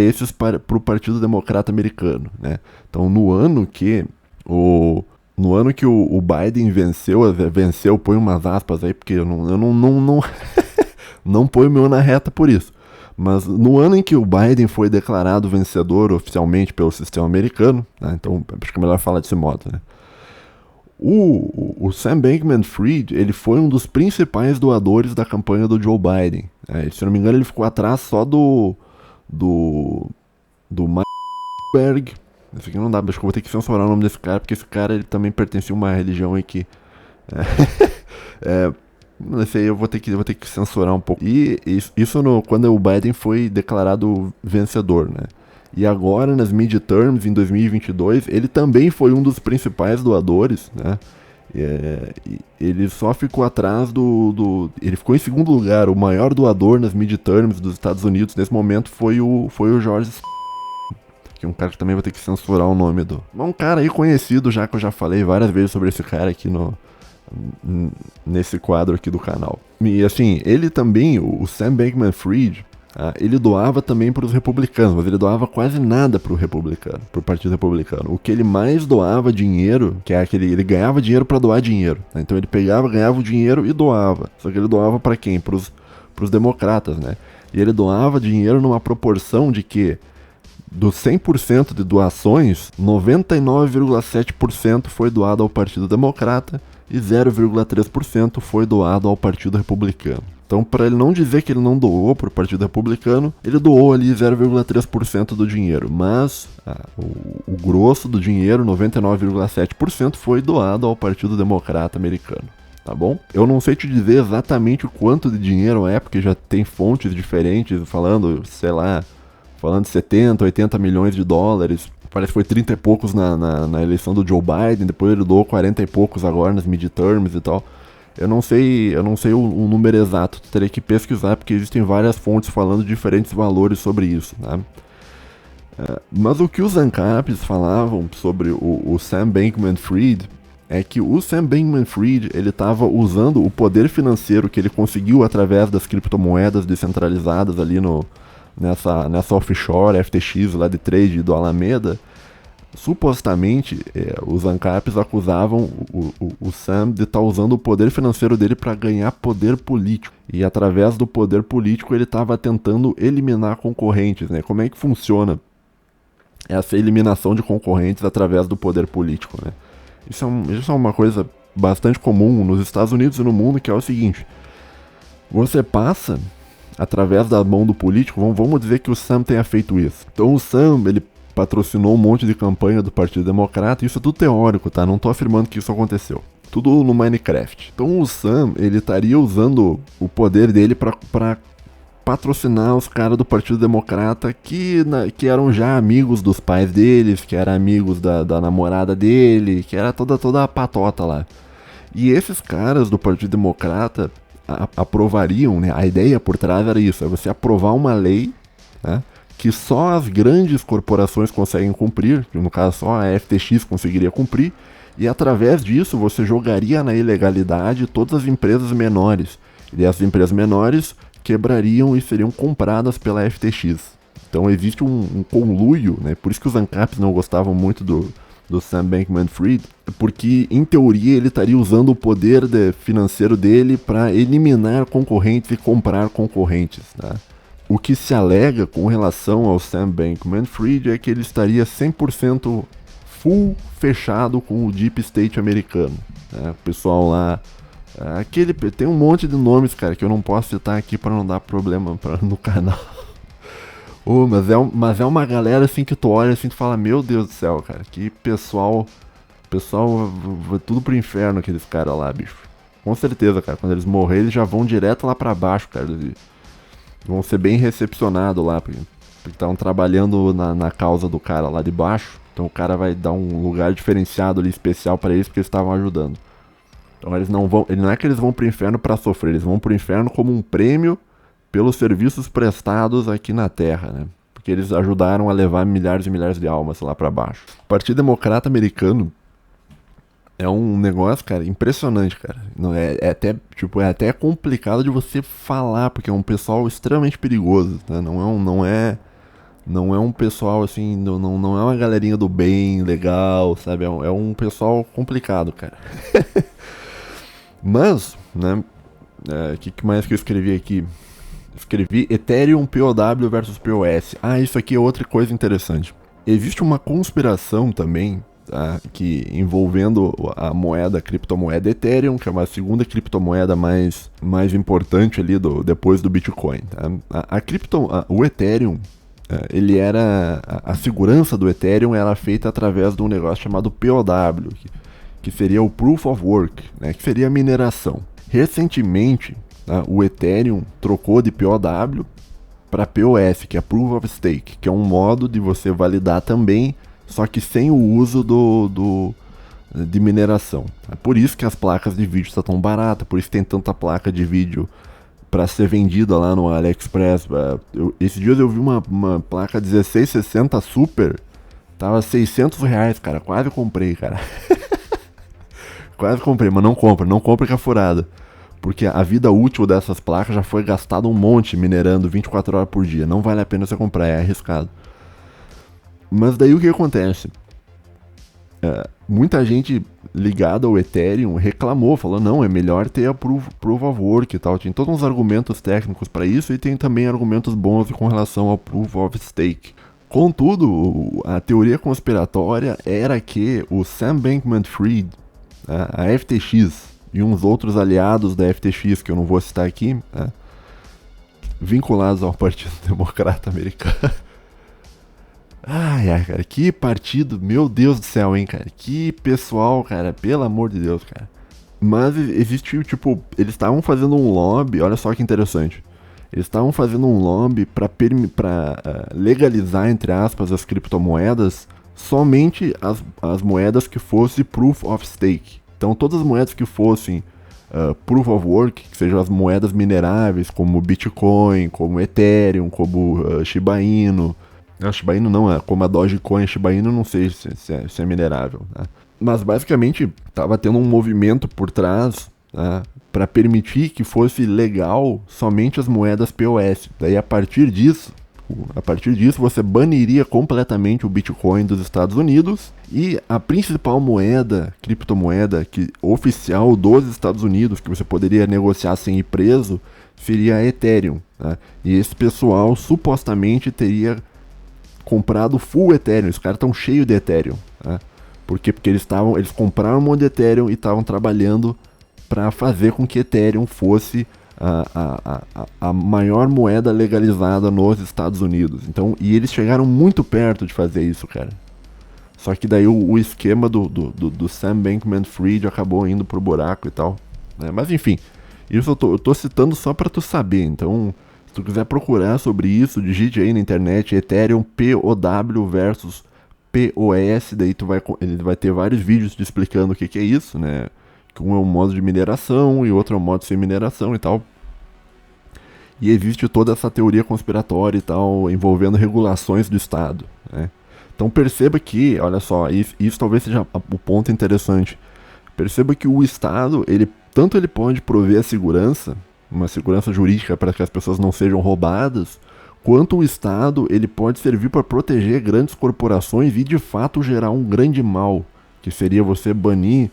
o Partido Democrata Americano, né? Então no ano que o Biden venceu, põe umas aspas aí, porque eu não não ponho meu na reta por isso. Mas no ano em que o Biden foi declarado vencedor oficialmente pelo sistema americano, né, então acho que é melhor falar desse modo, né? O Sam Bankman-Fried, ele foi um dos principais doadores da campanha do Joe Biden. Se eu não me engano, ele ficou atrás só do Berg. Isso aqui não dá, acho que eu vou ter que censurar o nome desse cara, porque esse cara ele também pertencia a uma religião aí que... Esse aí eu vou ter que censurar um pouco. E isso quando o Biden foi declarado vencedor, né? E agora, nas midterms, em 2022, ele também foi um dos principais doadores, né? Ele só ficou atrás ele ficou em segundo lugar. O maior doador nas midterms dos Estados Unidos nesse momento foi o George, que é um cara que também vou ter que censurar o nome do... Um cara aí conhecido, já que eu já falei várias vezes sobre esse cara aqui nesse quadro aqui do canal. E assim, ele também, o Sam Bankman-Fried, ele doava também para os republicanos, mas ele doava quase nada para o Partido Republicano. O que ele mais doava dinheiro, que é aquele, ele ganhava dinheiro para doar dinheiro, né? Então ele ganhava o dinheiro e doava. Só que ele doava para quem? Para os democratas, né? E ele doava dinheiro numa proporção de que dos 100% de doações, 99,7% foi doado ao Partido Democrata e 0,3% foi doado ao Partido Republicano. Então, para ele não dizer que ele não doou para o Partido Republicano, ele doou ali 0,3% do dinheiro. Mas o grosso do dinheiro, 99,7%, foi doado ao Partido Democrata Americano. Tá bom? Eu não sei te dizer exatamente o quanto de dinheiro é, porque já tem fontes diferentes falando, sei lá, falando de 70, 80 milhões de dólares. Parece que foi 30 e poucos na eleição do Joe Biden, depois ele doou 40 e poucos agora nas midterms e tal. Eu não sei o número exato, terei que pesquisar porque existem várias fontes falando diferentes valores sobre isso, né? Mas o que os ANCAPs falavam sobre o Sam Bankman-Fried é que o Sam Bankman-Fried ele estava usando o poder financeiro que ele conseguiu através das criptomoedas descentralizadas ali nessa offshore FTX lá de trade do Alameda. Supostamente, os ANCAPs acusavam o Sam de estar usando o poder financeiro dele para ganhar poder político. E através do poder político ele estava tentando eliminar concorrentes, né? Como é que funciona essa eliminação de concorrentes através do poder político, né? Isso é uma coisa bastante comum nos Estados Unidos e no mundo, que é o seguinte: você passa através da mão do político, vamos dizer que o Sam tenha feito isso. Então o Sam, ele patrocinou um monte de campanha do Partido Democrata, isso é tudo teórico, tá? Não tô afirmando que isso aconteceu. Tudo no Minecraft. Então o Sam, ele estaria usando o poder dele para patrocinar os caras do Partido Democrata que eram já amigos dos pais deles, que eram amigos da namorada dele, que era toda a patota lá. E esses caras do Partido Democrata aprovariam, né? A ideia por trás era isso, é você aprovar uma lei, né, que só as grandes corporações conseguem cumprir, no caso só a FTX conseguiria cumprir, e através disso você jogaria na ilegalidade todas as empresas menores. E as empresas menores quebrariam e seriam compradas pela FTX. Então existe um conluio, né? Por isso que os ANCAPs não gostavam muito do Sam Bankman-Fried, porque em teoria ele estaria usando o poder financeiro dele para eliminar concorrentes e comprar concorrentes, tá? O que se alega com relação ao Sam Bankman-Fried é que ele estaria 100% full fechado com o Deep State americano, né? O pessoal lá, tem um monte de nomes, cara, que eu não posso citar aqui para não dar problema no canal. Mas é uma galera assim que tu olha assim e tu fala, meu Deus do céu, cara, que pessoal vai tudo pro inferno aqueles caras lá, bicho. Com certeza, cara. Quando eles morrerem, eles já vão direto lá pra baixo, cara. Eles vão ser bem recepcionados lá, porque estavam trabalhando na causa do cara lá de baixo. Então o cara vai dar um lugar diferenciado ali, especial pra eles, porque eles estavam ajudando. Então eles não vão. Não é que eles vão pro inferno pra sofrer, eles vão pro inferno como um prêmio pelos serviços prestados aqui na Terra, né? Porque eles ajudaram a levar milhares e milhares de almas lá pra baixo. O Partido Democrata Americano é um negócio, cara, impressionante, cara. Não é até complicado de você falar, porque é um pessoal extremamente perigoso, né? Não é um pessoal assim, não é uma galerinha do bem, legal, sabe? É um pessoal complicado, cara. Mas, né? Que mais que eu escrevi aqui? Escrevi Ethereum POW versus POS. Ah, isso aqui é outra coisa interessante. Existe uma conspiração também, tá, que envolvendo a criptomoeda Ethereum, que é uma segunda criptomoeda mais importante ali depois do Bitcoin. Tá? O Ethereum, a segurança do Ethereum era feita através de um negócio chamado POW, que seria o Proof of Work, né, que seria a mineração. Recentemente, tá, o Ethereum trocou de POW para POS, que é Proof of Stake, que é um modo de você validar também, só que sem o uso de mineração. É por isso que as placas de vídeo estão tão baratas, por isso que tem tanta placa de vídeo para ser vendida lá no AliExpress. Esses dias eu vi uma placa 1660 Super, tava R$600, cara, quase comprei, cara. Quase comprei, mas não compra que é furada. Porque a vida útil dessas placas já foi gastada um monte minerando 24 horas por dia. Não vale a pena você comprar, é arriscado. Mas daí o que acontece? Muita gente ligada ao Ethereum reclamou, falou, não, é melhor ter a Proof of Work e tal. Tem todos uns argumentos técnicos para isso e tem também argumentos bons com relação ao Proof of Stake. Contudo, a teoria conspiratória era que o Sam Bankman-Fried, a FTX e uns outros aliados da FTX, que eu não vou citar aqui, vinculados ao Partido Democrata Americano. Ai, cara, que partido, meu Deus do céu, hein, cara. Que pessoal, cara, pelo amor de Deus, cara. Mas existiu, tipo, eles estavam fazendo um lobby, olha só que interessante. Eles estavam fazendo um lobby pra legalizar, entre aspas, as criptomoedas, somente as moedas que fossem Proof of Stake. Então todas as moedas que fossem Proof of Work, que sejam as moedas mineráveis, como Bitcoin, como Ethereum, como Shiba Inu. Não, Shiba Inu não, como a Dogecoin, Shiba Inu não sei se é minerável. Né? Mas basicamente estava tendo um movimento por trás, né, para permitir que fosse legal somente as moedas POS. Daí a partir disso você baniria completamente o Bitcoin dos Estados Unidos e a principal criptomoeda oficial dos Estados Unidos, que você poderia negociar sem ir preso, seria a Ethereum. Né? E esse pessoal supostamente teria comprado full Ethereum. Os caras estão cheios de Ethereum. Né? Por quê? Porque eles compraram um monte de Ethereum e estavam trabalhando para fazer com que Ethereum fosse a maior moeda legalizada nos Estados Unidos. Então, e eles chegaram muito perto de fazer isso, cara. Só que daí o esquema do Sam Bankman-Fried acabou indo pro buraco e tal. Né? Mas enfim, isso eu tô citando só pra tu saber. Então, se tu quiser procurar sobre isso, digite aí na internet Ethereum POW versus POS. Daí ele vai ter vários vídeos te explicando o que é isso, né? Que um é um modo de mineração e outro é um modo sem mineração e tal. E existe toda essa teoria conspiratória e tal, envolvendo regulações do Estado, né? Então perceba que, olha só, isso talvez seja o ponto interessante. Perceba que o Estado, tanto ele pode prover a segurança, uma segurança jurídica para que as pessoas não sejam roubadas, quanto o Estado, ele pode servir para proteger grandes corporações e de fato gerar um grande mal, que seria você banir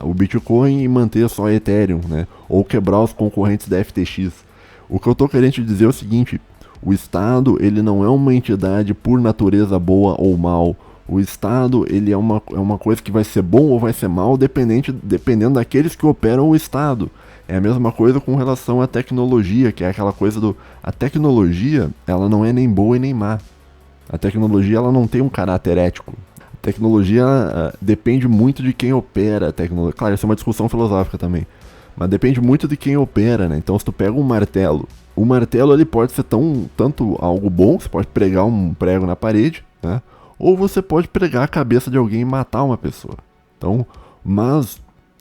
o Bitcoin e manter só a Ethereum, né? Ou quebrar os concorrentes da FTX. O que eu tô querendo te dizer é o seguinte: o Estado, ele não é uma entidade por natureza boa ou mal. O Estado, ele é uma coisa que vai ser bom ou vai ser mal dependendo daqueles que operam o Estado. É a mesma coisa com relação à tecnologia, que é aquela coisa a tecnologia, ela não é nem boa e nem má. A tecnologia, ela não tem um caráter ético. A tecnologia depende muito de quem opera a tecnologia. Claro, essa é uma discussão filosófica também. Mas depende muito de quem opera, né? Então se tu pega um martelo, o martelo ele pode ser tanto algo bom, você pode pregar um prego na parede, né? Ou você pode pregar a cabeça de alguém e matar uma pessoa. Então,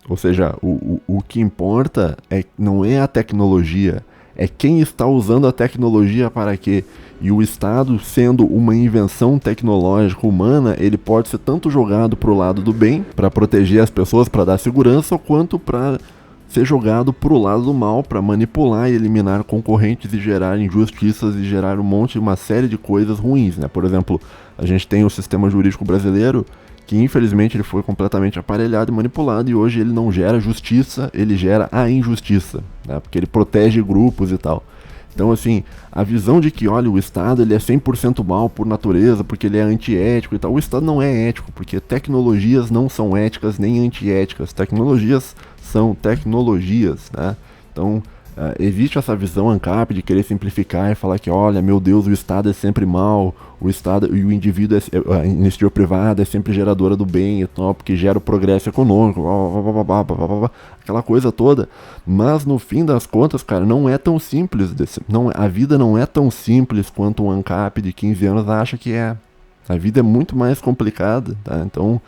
ou seja, o que importa não é a tecnologia, é quem está usando a tecnologia para quê. E o Estado, sendo uma invenção tecnológica humana, ele pode ser tanto jogado para o lado do bem, para proteger as pessoas, para dar segurança, quanto para ser jogado para o lado do mal, para manipular e eliminar concorrentes e gerar injustiças e gerar uma série de coisas ruins, né? Por exemplo, a gente tem o sistema jurídico brasileiro, que infelizmente ele foi completamente aparelhado e manipulado, e hoje ele não gera justiça, ele gera a injustiça, né? Porque ele protege grupos e tal. Então, assim, a visão de que, olha, o Estado ele é 100% mal por natureza, porque ele é antiético e tal. O Estado não é ético, porque tecnologias não são éticas nem antiéticas. Tecnologias são tecnologias, né? Então, existe essa visão ANCAP de querer simplificar e falar que, olha, meu Deus, o Estado é sempre mal, o Estado e o indivíduo, a iniciativa privada é sempre geradora do bem e tal, porque gera o progresso econômico, aquela coisa toda. Mas no fim das contas, cara, não é tão simples. A vida não é tão simples quanto um ANCAP de 15 anos acha que é. A vida é muito mais complicada, tá? Então,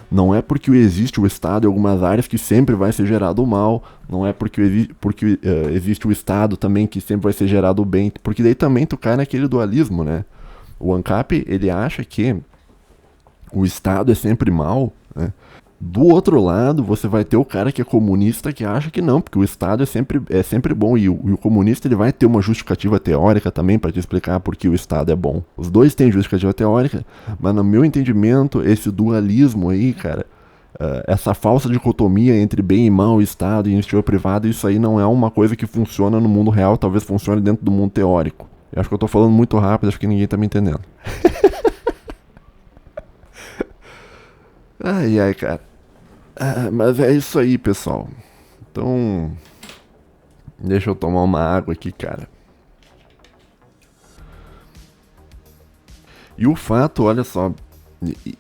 não é porque existe o Estado em algumas áreas que sempre vai ser gerado o mal, não é porque existe o Estado também que sempre vai ser gerado o bem, porque daí também tu cai naquele dualismo, né? O ANCAP, ele acha que o Estado é sempre mal, né? Do outro lado, você vai ter o cara que é comunista que acha que não, porque o Estado é sempre bom, e o comunista ele vai ter uma justificativa teórica também para te explicar por que o Estado é bom. Os dois têm justificativa teórica, mas no meu entendimento, esse dualismo aí, cara, essa falsa dicotomia entre bem e mal, Estado e iniciativa privada, isso aí não é uma coisa que funciona no mundo real, talvez funcione dentro do mundo teórico. Eu acho que eu tô falando muito rápido, acho que ninguém tá me entendendo. Ai, cara. Mas é isso aí, pessoal. Então, deixa eu tomar uma água aqui, cara. E o fato, olha só,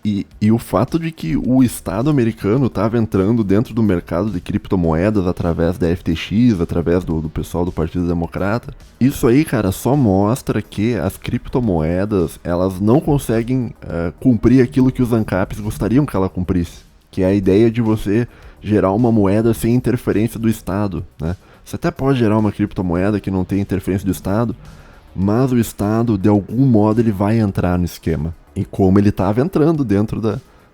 e o fato de que o Estado americano estava entrando dentro do mercado de criptomoedas através da FTX, através do pessoal do Partido Democrata, isso aí, cara, só mostra que as criptomoedas, elas não conseguem cumprir aquilo que os ANCAPs gostariam que ela cumprisse, que é a ideia de você gerar uma moeda sem interferência do Estado, né? Você até pode gerar uma criptomoeda que não tem interferência do Estado, mas o Estado, de algum modo, ele vai entrar no esquema. E como ele estava entrando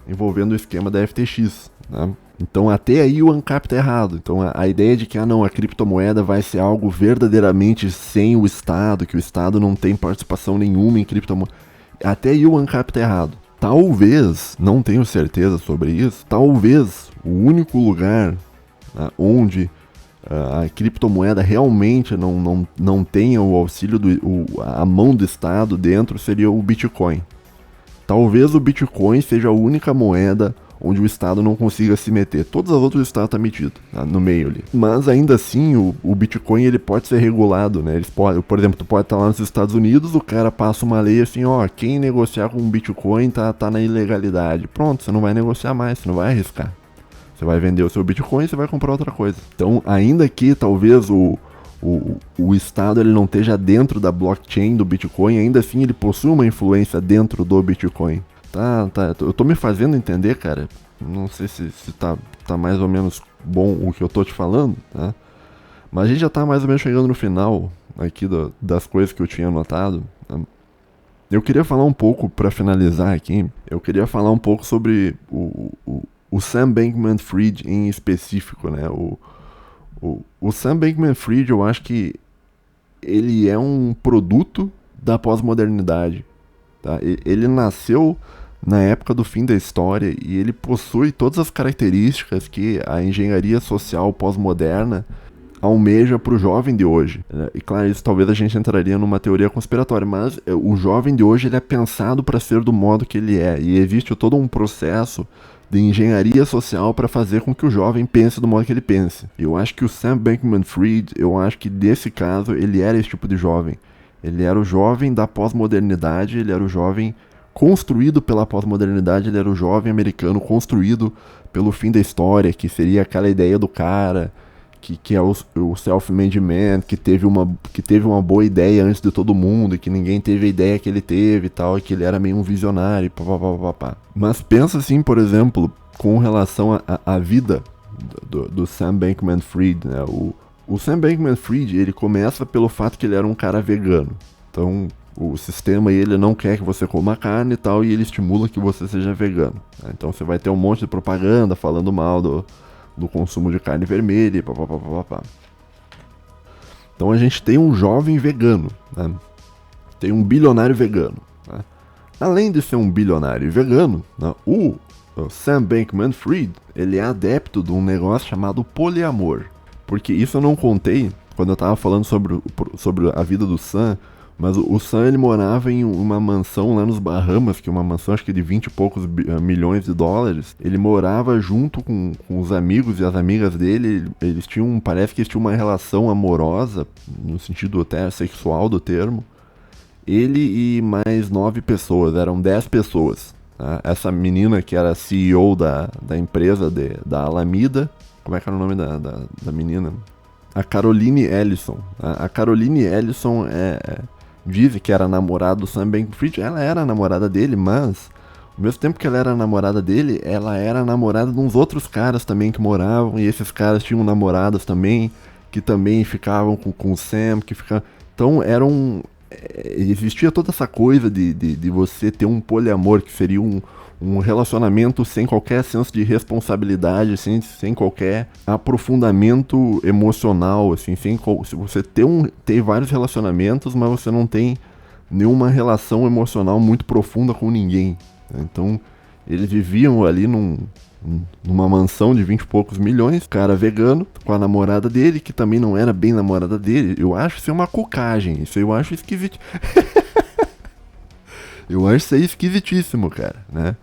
envolvendo o esquema da FTX, né? Então até aí o ANCAP tá errado. Então a ideia de que a criptomoeda vai ser algo verdadeiramente sem o Estado, que o Estado não tem participação nenhuma em criptomoeda, até aí o ANCAP tá errado. Talvez, não tenho certeza sobre isso, talvez o único lugar, né, onde a criptomoeda realmente não tenha o auxílio, a mão do Estado dentro, seria o Bitcoin. Talvez o Bitcoin seja a única moeda onde o Estado não consiga se meter. Todas as outras o Estado está metido, tá, no meio ali. Mas ainda assim, o Bitcoin ele pode ser regulado, né? Por exemplo, tu pode estar lá nos Estados Unidos, o cara passa uma lei assim, ó, quem negociar com Bitcoin tá na ilegalidade. Pronto, você não vai negociar mais, você não vai arriscar. Você vai vender o seu Bitcoin e você vai comprar outra coisa. Então, ainda que talvez o Estado ele não esteja dentro da blockchain do Bitcoin, ainda assim ele possui uma influência dentro do Bitcoin. Tá, eu tô me fazendo entender, cara. Não sei se tá mais ou menos bom o que eu tô te falando, tá? Mas a gente já tá mais ou menos chegando no final aqui das coisas que eu tinha anotado, tá? Eu queria falar um pouco, pra finalizar aqui, eu queria falar um pouco sobre o Sam Bankman-Fried em específico, né? O Sam Bankman-Fried, eu acho que ele é um produto da pós-modernidade, tá? Ele nasceu na época do fim da história e ele possui todas as características que a engenharia social pós-moderna almeja para o jovem de hoje. E claro, isso talvez a gente entraria numa teoria conspiratória, mas o jovem de hoje ele é pensado para ser do modo que ele é, e existe todo um processo de engenharia social para fazer com que o jovem pense do modo que ele pense. Eu acho que o Sam Bankman-Fried, eu acho que nesse caso ele era esse tipo de jovem. Ele era o jovem da pós-modernidade, ele era o jovem construído pela pós-modernidade, ele era o jovem americano construído pelo fim da história, que seria aquela ideia do cara que é o self-made man, que teve uma boa ideia antes de todo mundo, e que ninguém teve a ideia que ele teve e tal, e que ele era meio um visionário, papapá. Mas pensa assim, por exemplo, com relação à vida do Sam Bankman-Fried, né? O Sam Bankman-Fried, ele começa pelo fato que ele era um cara vegano. Então, o sistema ele não quer que você coma carne e tal, e ele estimula que você seja vegano. Né? Então você vai ter um monte de propaganda falando mal do consumo de carne vermelha e papapá. Então a gente tem um jovem vegano, né? Tem um bilionário vegano. Né? Além de ser um bilionário vegano, né? O Sam Bankman-Fried, ele é adepto de um negócio chamado poliamor. Porque isso eu não contei quando eu tava falando sobre a vida do Sam, mas o Sam, ele morava em uma mansão lá nos Bahamas, que é uma mansão acho que de 20 e poucos milhões de dólares. Ele morava junto com os amigos e as amigas dele. Eles tinham, parece que eles tinham uma relação amorosa, no sentido até sexual do termo. Ele e mais 9 pessoas, eram 10 pessoas. Tá? Essa menina que era CEO da empresa da Alameda, como é que era o nome da menina? A Caroline Ellison. A Caroline Ellison diz que era namorada do Sam Bankman-Fried. Ela era namorada dele, mas ao mesmo tempo que ela era namorada dele, ela era namorada de uns outros caras também que moravam, e esses caras tinham namoradas também, que também ficavam com o Sam, que ficavam... Então existia toda essa coisa de você ter um poliamor, que seria um relacionamento sem qualquer senso de responsabilidade, sem qualquer aprofundamento emocional, assim, se você tem vários relacionamentos, mas você não tem nenhuma relação emocional muito profunda com ninguém. Então, eles viviam ali numa mansão de 20 e poucos milhões, cara vegano, com a namorada dele, que também não era bem namorada dele. Eu acho isso uma cucagem, isso eu acho esquisito. Eu acho isso aí esquisitíssimo, cara, né?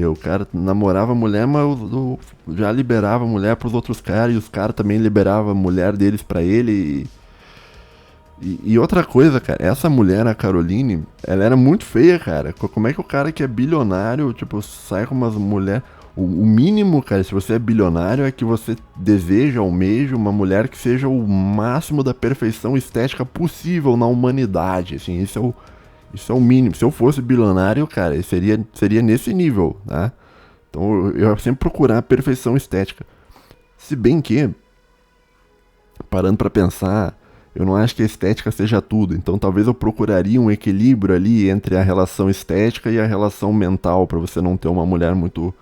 O cara namorava a mulher, mas já liberava a mulher pros outros caras, e os caras também liberavam a mulher deles pra ele. E outra coisa, cara, essa mulher, a Caroline, ela era muito feia, cara. Como é que o cara que é bilionário, tipo, sai com umas mulheres... O mínimo, cara, se você é bilionário, é que você deseja, almeja uma mulher que seja o máximo da perfeição estética possível na humanidade, assim, isso é o mínimo. Se eu fosse bilionário, cara, seria nesse nível, tá? Então eu ia sempre procurar a perfeição estética. Se bem que, parando pra pensar, eu não acho que a estética seja tudo. Então talvez eu procuraria um equilíbrio ali entre a relação estética e a relação mental, pra você não ter uma mulher muito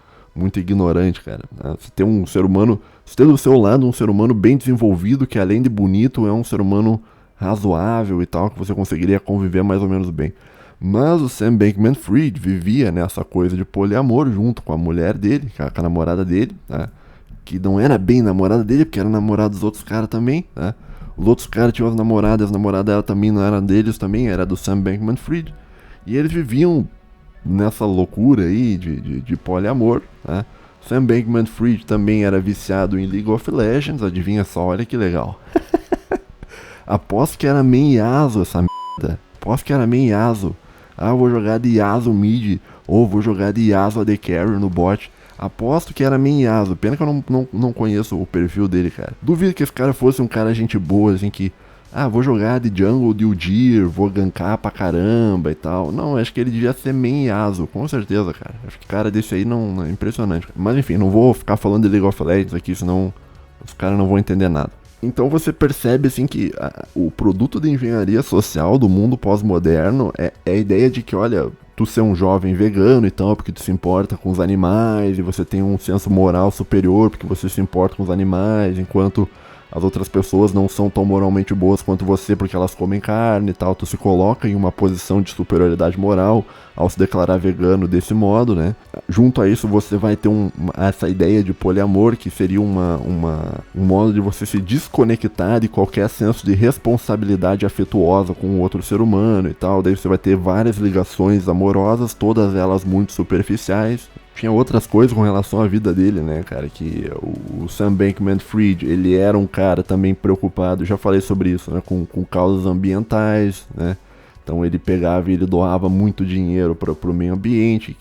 ignorante, cara. Você tem um ser humano, você tem do seu lado um ser humano bem desenvolvido, que além de bonito, é um ser humano razoável e tal, que você conseguiria conviver mais ou menos bem. Mas o Sam Bankman-Fried vivia nessa coisa de poliamor junto com a mulher dele, com a namorada dele, tá? Que não era bem namorada dele, porque era namorada dos outros caras também, tá? Os outros caras tinham as namoradas dela também não eram deles também, era do Sam Bankman-Fried. E eles viviam nessa loucura aí de poliamor, né? Sam Bankman-Fried também era viciado em League of Legends, adivinha só, olha que legal. Aposto que era main Yasuo essa merda. Aposto que era main Yasuo. Ah, vou jogar de Yasuo mid, ou vou jogar de Yasuo AD Carry no bot. Aposto que era main Yasuo. Pena que eu não conheço o perfil dele, cara. Duvido que esse cara fosse um cara gente boa, assim, que... Ah, vou jogar de jungle de Udyr, vou gankar pra caramba e tal. Não, acho que ele devia ser main Yasuo, com certeza, cara. Acho que cara desse aí não é impressionante. Mas enfim, não vou ficar falando de League of Legends aqui, senão os caras não vão entender nada. Então você percebe assim que o produto de engenharia social do mundo pós-moderno é a ideia de que, olha, tu ser um jovem vegano e tal, porque tu se importa com os animais, e você tem um senso moral superior porque você se importa com os animais, enquanto as outras pessoas não são tão moralmente boas quanto você porque elas comem carne e tal. Tu se coloca em uma posição de superioridade moral ao se declarar vegano desse modo, né? Junto a isso você vai ter essa ideia de poliamor, que seria um modo de você se desconectar de qualquer senso de responsabilidade afetuosa com o outro ser humano e tal. Daí você vai ter várias ligações amorosas, todas elas muito superficiais. Tinha outras coisas com relação à vida dele, né, cara, que o Sam Bankman-Fried, ele era um cara também preocupado, já falei sobre isso, né, com causas ambientais, né, então ele pegava e ele doava muito dinheiro pro meio ambiente,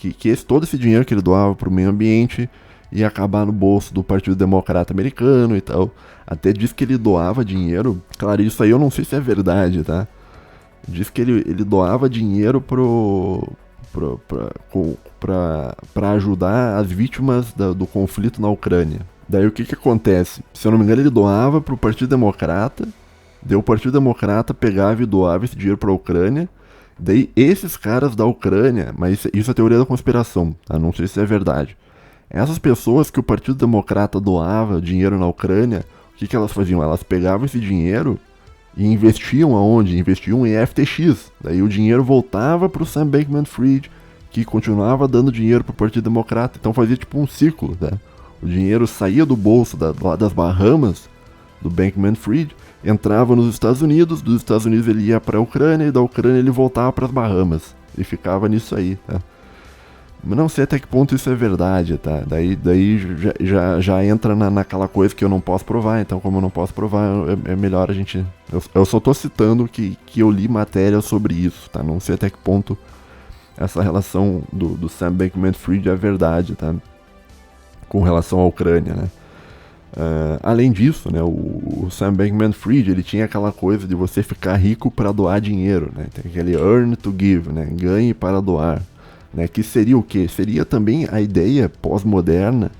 todo esse dinheiro que ele doava pro meio ambiente, ia acabar no bolso do Partido Democrata Americano e tal. Até diz que ele doava dinheiro. Claro, isso aí eu não sei se é verdade, tá? Diz que ele doava dinheiro pra ajudar as vítimas do conflito na Ucrânia. Daí o que acontece? Se eu não me engano, ele doava pro Partido Democrata. Daí o Partido Democrata pegava e doava esse dinheiro pra Ucrânia. Daí esses caras da Ucrânia, mas isso é teoria da conspiração, tá? Não sei se é verdade. Essas pessoas que o Partido Democrata doava dinheiro na Ucrânia, o que elas faziam? Elas pegavam esse dinheiro e investiam aonde? Investiam em FTX. Daí o dinheiro voltava pro Sam Bankman-Fried, que continuava dando dinheiro pro Partido Democrata. Então fazia tipo um ciclo, tá? O dinheiro saía do bolso lá das Bahamas, do Bankman-Fried, entrava nos Estados Unidos, dos Estados Unidos ele ia para a Ucrânia, e da Ucrânia ele voltava para as Bahamas. E ficava nisso aí, tá? Mas não sei até que ponto isso é verdade, tá? Daí já entra naquela coisa que eu não posso provar, então como eu não posso provar, é melhor a gente... Eu só tô citando que eu li matéria sobre isso, tá? Não sei até que ponto essa relação do Sam Bankman-Fried é verdade, tá? Com relação à Ucrânia, né? Além disso, né, o Sam Bankman-Fried, ele tinha aquela coisa de você ficar rico para doar dinheiro, né? Tem aquele earn to give, né? Ganhe para doar, né? Que seria o quê? Seria também a ideia pós-moderna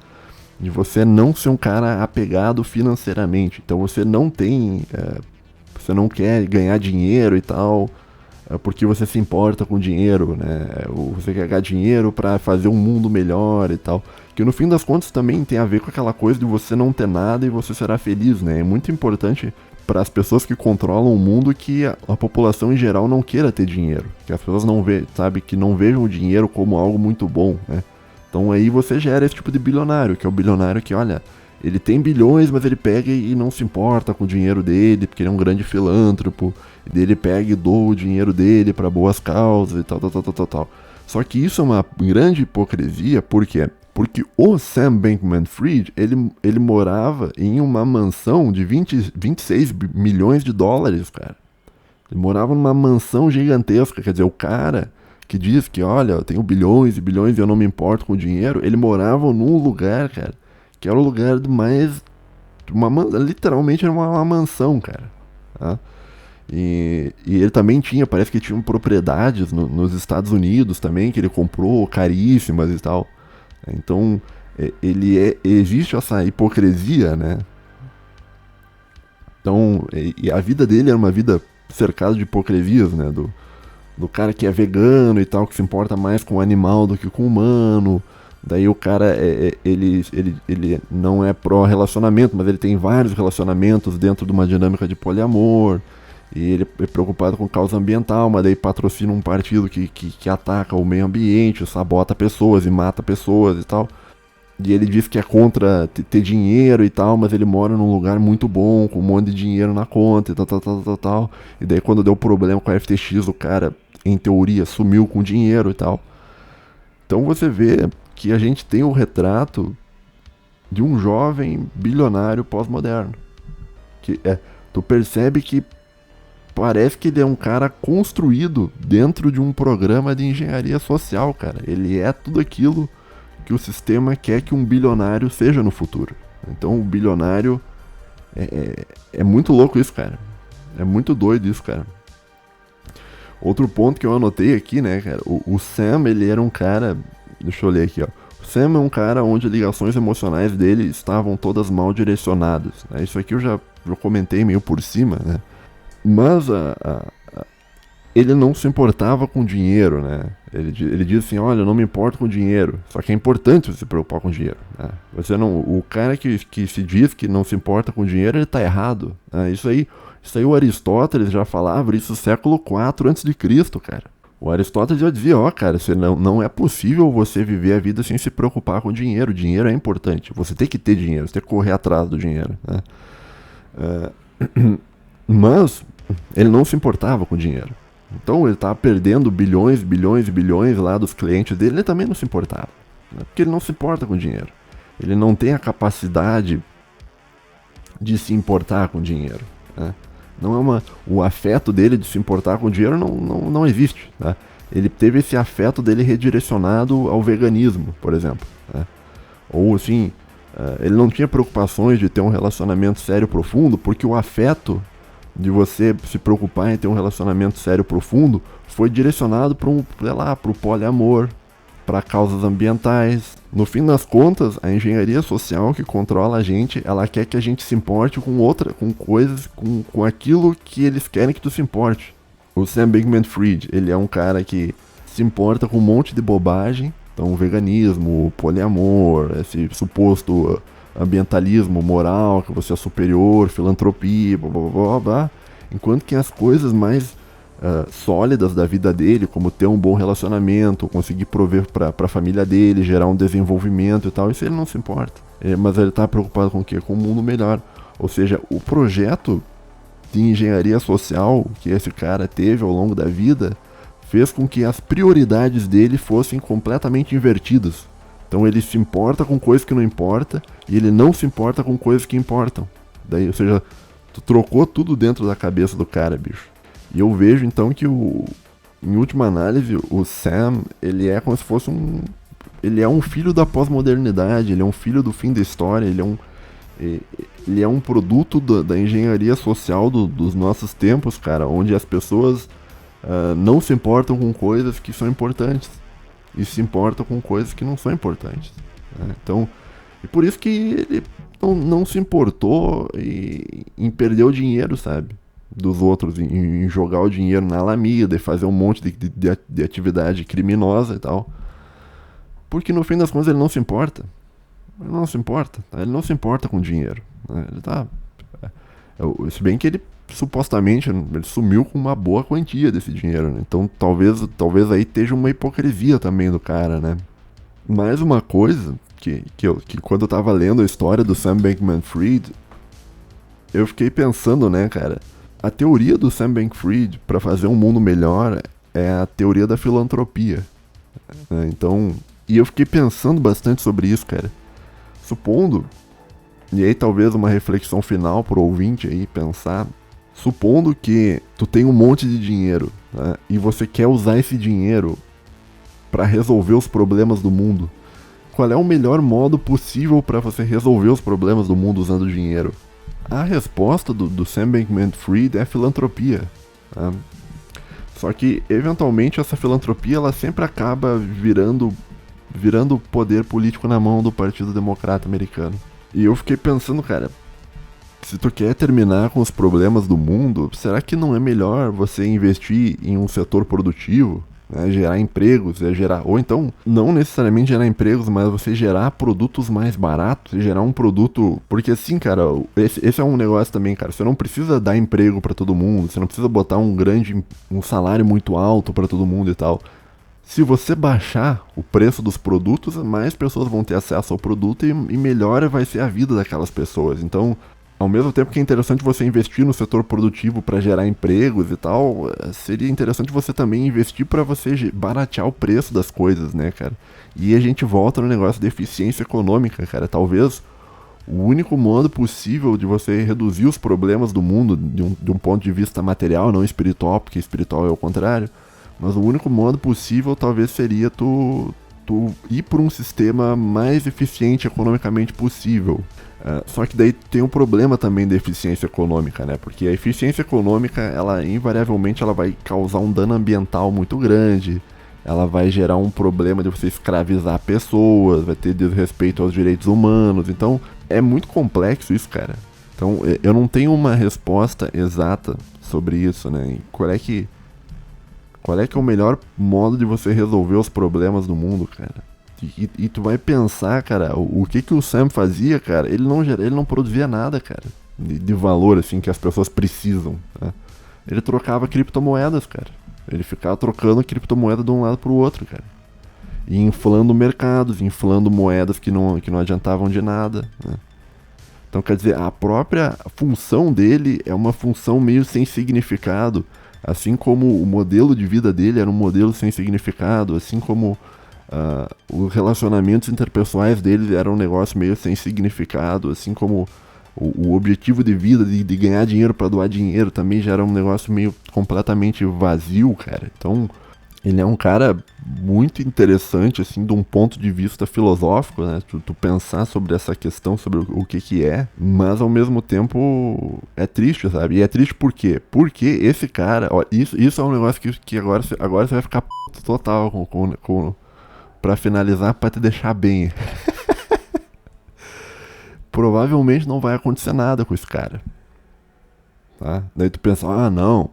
de você não ser um cara apegado financeiramente. Então você não tem, você não quer ganhar dinheiro e tal, porque você se importa com dinheiro, né? Você quer ganhar dinheiro para fazer um mundo melhor e tal. Que no fim das contas também tem a ver com aquela coisa de você não ter nada e você será feliz, né? É muito importante para as pessoas que controlam o mundo que a população em geral não queira ter dinheiro. Que as pessoas que não vejam o dinheiro como algo muito bom, né? Então aí você gera esse tipo de bilionário, que é o bilionário que, olha, ele tem bilhões, mas ele pega e não se importa com o dinheiro dele, porque ele é um grande filântropo, e daí ele pega e doa o dinheiro dele para boas causas e tal. Só que isso é uma grande hipocrisia, por quê? Porque o Sam Bankman-Fried, ele morava em uma mansão de 26 milhões de dólares, cara. Ele morava numa mansão gigantesca, quer dizer, o cara que diz que, olha, eu tenho bilhões e bilhões e eu não me importo com o dinheiro, ele morava num lugar, cara, que era o lugar mais... literalmente era uma mansão, cara. Tá? E ele também parece que tinha propriedades nos Estados Unidos também, que ele comprou caríssimas e tal. Então, existe essa hipocrisia, né? Então, e a vida dele era uma vida cercada de hipocrisias, né? Do cara que é vegano e tal, que se importa mais com o animal do que com o humano. Daí o cara, ele não é pró-relacionamento, mas ele tem vários relacionamentos dentro de uma dinâmica de poliamor. E ele é preocupado com causa ambiental, mas daí patrocina um partido que ataca o meio ambiente, sabota pessoas e mata pessoas e tal. E ele diz que é contra ter dinheiro e tal, mas ele mora num lugar muito bom, com um monte de dinheiro na conta e tal. E daí quando deu problema com a FTX, o cara, em teoria, sumiu com dinheiro e tal. Então você vê que a gente tem o retrato de um jovem bilionário pós-moderno. Tu percebe que parece que ele é um cara construído dentro de um programa de engenharia social, cara. Ele é tudo aquilo que o sistema quer que um bilionário seja no futuro. Então o bilionário é muito louco isso, cara. É muito doido isso, cara. Outro ponto que eu anotei aqui, né, cara, o Sam, ele era um cara, deixa eu ler aqui, ó. O Sam é um cara onde as ligações emocionais dele estavam todas mal direcionadas, né? Isso aqui eu já comentei meio por cima, né. Mas ele não se importava com dinheiro, né? Ele diz assim, olha, eu não me importo com dinheiro. Só que é importante você se preocupar com dinheiro, né? O cara que se diz que não se importa com dinheiro, ele tá errado, né? Isso aí o Aristóteles já falava isso no século IV a.C., cara. O Aristóteles já dizia, cara, não é possível você viver a vida sem se preocupar com dinheiro. Dinheiro é importante. Você tem que ter dinheiro, você tem que correr atrás do dinheiro, né? Mas ele não se importava com dinheiro. Então ele estava perdendo bilhões lá dos clientes dele, ele também não se importava, né? Porque ele não se importa com dinheiro. Ele não tem a capacidade de se importar com dinheiro, né? O afeto dele de se importar com dinheiro não existe, né? Ele teve esse afeto dele redirecionado ao veganismo, por exemplo, né? Ou assim, ele não tinha preocupações de ter um relacionamento sério profundo, porque o afeto de você se preocupar em ter um relacionamento sério profundo foi direcionado para o poliamor, para causas ambientais. No fim das contas, a engenharia social que controla a gente, ela quer que a gente se importe com coisas, com aquilo que eles querem que tu se importe. O Sam Bankman-Fried, ele é um cara que se importa com um monte de bobagem, então veganismo, poliamor, esse suposto ambientalismo moral, que você é superior, filantropia, blá blá blá blá, enquanto que as coisas mais sólidas da vida dele, como ter um bom relacionamento, conseguir prover para a família dele, gerar um desenvolvimento e tal, isso ele não se importa. Mas ele está preocupado com o quê? Com um mundo melhor. Ou seja, o projeto de engenharia social que esse cara teve ao longo da vida fez com que as prioridades dele fossem completamente invertidas. Então ele se importa com coisas que não importam e ele não se importa com coisas que importam. Daí, ou seja, tu trocou tudo dentro da cabeça do cara, bicho. E eu vejo então que em última análise, o Sam, ele é como se fosse ele é um filho da pós-modernidade, ele é um filho do fim da história, ele é um produto da engenharia social dos nossos tempos, cara, onde as pessoas não se importam com coisas que são importantes e se importam com coisas que não são importantes, né? Então, e por isso que ele não se importou em perder o dinheiro, sabe? Dos outros, em jogar o dinheiro na Alameda e fazer um monte de atividade criminosa e tal. Porque no fim das contas ele não se importa. Ele não se importa, tá? Ele não se importa com dinheiro, né? Ele tá... Se bem que ele supostamente ele sumiu com uma boa quantia desse dinheiro, né? Então talvez aí esteja uma hipocrisia também do cara, né? Mais uma coisa que quando eu tava lendo a história do Sam Bankman-Fried, eu fiquei pensando, né, cara? A teoria do Sam Bankman-Fried para fazer um mundo melhor é a teoria da filantropia, né? Então, e eu fiquei pensando bastante sobre isso, cara. Supondo, e aí talvez uma reflexão final pro ouvinte aí pensar, supondo que tu tem um monte de dinheiro, né, e você quer usar esse dinheiro para resolver os problemas do mundo, qual é o melhor modo possível para você resolver os problemas do mundo usando dinheiro? A resposta do Sam Bankman-Fried é filantropia, tá? Só que, eventualmente, essa filantropia ela sempre acaba virando poder político na mão do Partido Democrata Americano. E eu fiquei pensando, cara, se tu quer terminar com os problemas do mundo, será que não é melhor você investir em um setor produtivo? Né, gerar empregos, ou então, não necessariamente gerar empregos, mas você gerar produtos mais baratos, gerar um produto, porque assim, cara, esse é um negócio também, cara, você não precisa dar emprego pra todo mundo, você não precisa botar um salário muito alto pra todo mundo e tal. Se você baixar o preço dos produtos, mais pessoas vão ter acesso ao produto e melhor vai ser a vida daquelas pessoas. Então, ao mesmo tempo que é interessante você investir no setor produtivo para gerar empregos e tal, seria interessante você também investir para você baratear o preço das coisas, né, cara? E a gente volta no negócio de eficiência econômica, cara. Talvez o único modo possível de você reduzir os problemas do mundo de um ponto de vista material, não espiritual, porque espiritual é o contrário, mas o único modo possível talvez seria tu ir por um sistema mais eficiente economicamente possível. Só que daí tem um problema também da eficiência econômica, né? Porque a eficiência econômica, ela invariavelmente ela vai causar um dano ambiental muito grande, ela vai gerar um problema de você escravizar pessoas, vai ter desrespeito aos direitos humanos, então é muito complexo isso, cara. Então eu não tenho uma resposta exata sobre isso, né? E qual é que é o melhor modo de você resolver os problemas do mundo, cara? E tu vai pensar, cara, o que o Sam fazia, cara, ele não produzia nada, cara, de valor, assim, que as pessoas precisam, né? Ele trocava criptomoedas, cara. Ele ficava trocando criptomoeda de um lado pro outro, cara. E inflando mercados, inflando moedas que não adiantavam de nada, né? Então, quer dizer, a própria função dele é uma função meio sem significado, assim como o modelo de vida dele era um modelo sem significado, assim como os relacionamentos interpessoais dele eram um negócio meio sem significado, assim como o objetivo de vida de ganhar dinheiro para doar dinheiro também já era um negócio meio completamente vazio, cara. Então, Ele é um cara muito interessante, assim, de um ponto de vista filosófico, né? Tu pensar sobre essa questão, sobre o que que é, mas ao mesmo tempo é triste, sabe? E é triste por quê? Porque esse cara, ó, isso é um negócio que agora você vai ficar total pra finalizar, pra te deixar bem. Provavelmente não vai acontecer nada com esse cara, tá? Daí tu pensa, ah, não,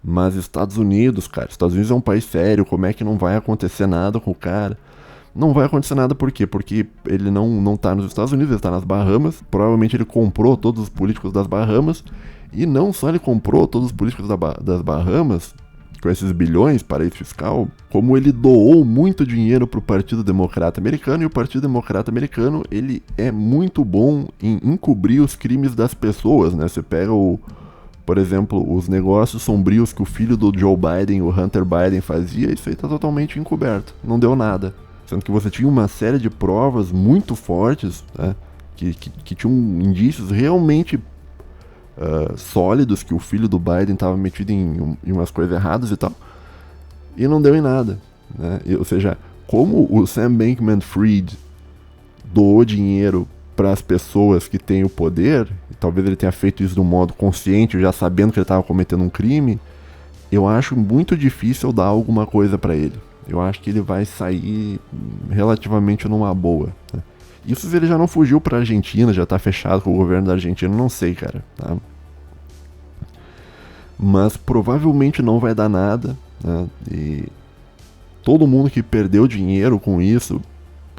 mas Estados Unidos, cara, Estados Unidos é um país sério, como é que não vai acontecer nada com o cara? Não vai acontecer nada por quê? Porque ele não tá nos Estados Unidos, ele tá nas Bahamas. Provavelmente ele comprou todos os políticos das Bahamas. E não só ele comprou todos os políticos das Bahamas, com esses bilhões, paraíso fiscal, como ele doou muito dinheiro pro Partido Democrata Americano. E o Partido Democrata Americano, ele é muito bom em encobrir os crimes das pessoas, né? Você pega por exemplo, os negócios sombrios que o filho do Joe Biden, o Hunter Biden, fazia, isso aí tá totalmente encoberto. Não deu nada. Sendo que você tinha uma série de provas muito fortes, né, que tinham indícios realmente sólidos que o filho do Biden estava metido em umas coisas erradas e tal. E não deu em nada. Né? Ou seja, como o Sam Bankman-Fried doou dinheiro para as pessoas que têm o poder, e talvez ele tenha feito isso de um modo consciente, já sabendo que ele estava cometendo um crime, eu acho muito difícil dar alguma coisa para ele. Eu acho que ele vai sair relativamente numa boa. Né? Isso se ele já não fugiu pra Argentina, já tá fechado com o governo da Argentina, não sei, cara. Tá? Mas provavelmente não vai dar nada. Né? E todo mundo que perdeu dinheiro com isso,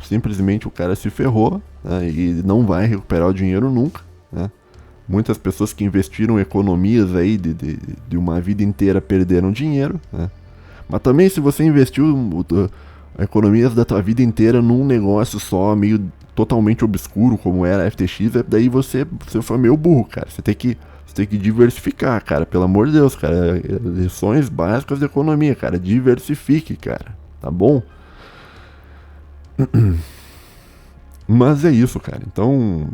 simplesmente o cara se ferrou, né? E não vai recuperar o dinheiro nunca. Né? Muitas pessoas que investiram economias aí de uma vida inteira perderam dinheiro. Né? Mas também se você investiu economias da tua vida inteira num negócio só, meio totalmente obscuro, como era a FTX, daí você foi meio burro, cara. Você tem que diversificar, cara. Pelo amor de Deus, cara. Lições básicas de economia, cara. Diversifique, cara. Tá bom? Mas é isso, cara. Então,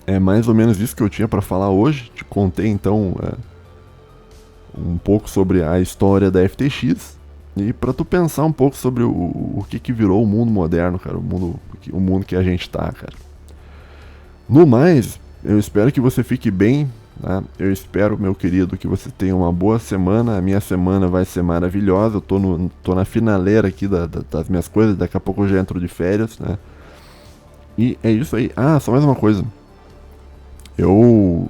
é mais ou menos isso que eu tinha pra falar hoje. Te contei, então, um pouco sobre a história da FTX e para tu pensar um pouco sobre o que virou o mundo moderno, cara, o mundo que a gente tá, cara. No mais, eu espero que você fique bem, tá? Eu espero, meu querido, que você tenha uma boa semana. A minha semana vai ser maravilhosa. Eu tô na finaleira aqui das minhas coisas. Daqui a pouco eu já entro de férias, né? E é isso aí. Ah, só mais uma coisa. Eu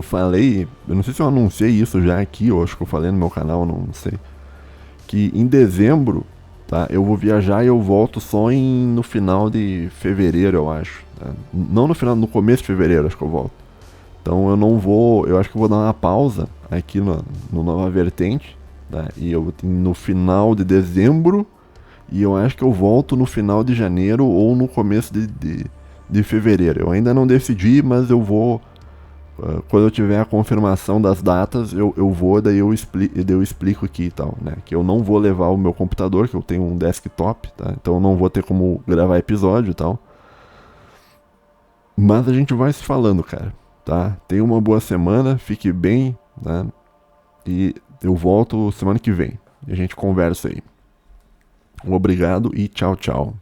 falei, eu não sei se eu anunciei isso já aqui, ou acho que eu falei no meu canal, não sei. Que em dezembro, tá? Eu vou viajar e eu volto só no final de fevereiro, eu acho. Tá? Não no final, no começo de fevereiro, acho que eu volto. Então eu não vou, eu acho que eu vou dar uma pausa aqui no Nova Vertente, tá? E eu no final de dezembro, e eu acho que eu volto no final de janeiro ou no começo de fevereiro. Eu ainda não decidi, mas eu vou. Quando eu tiver a confirmação das datas, eu vou, daí eu explico aqui e tal, né? Que eu não vou levar o meu computador, que eu tenho um desktop, tá? Então eu não vou ter como gravar episódio e tal. Mas a gente vai se falando, cara, tá? Tenha uma boa semana, fique bem, né? E eu volto semana que vem. E a gente conversa aí. Um obrigado e tchau, tchau.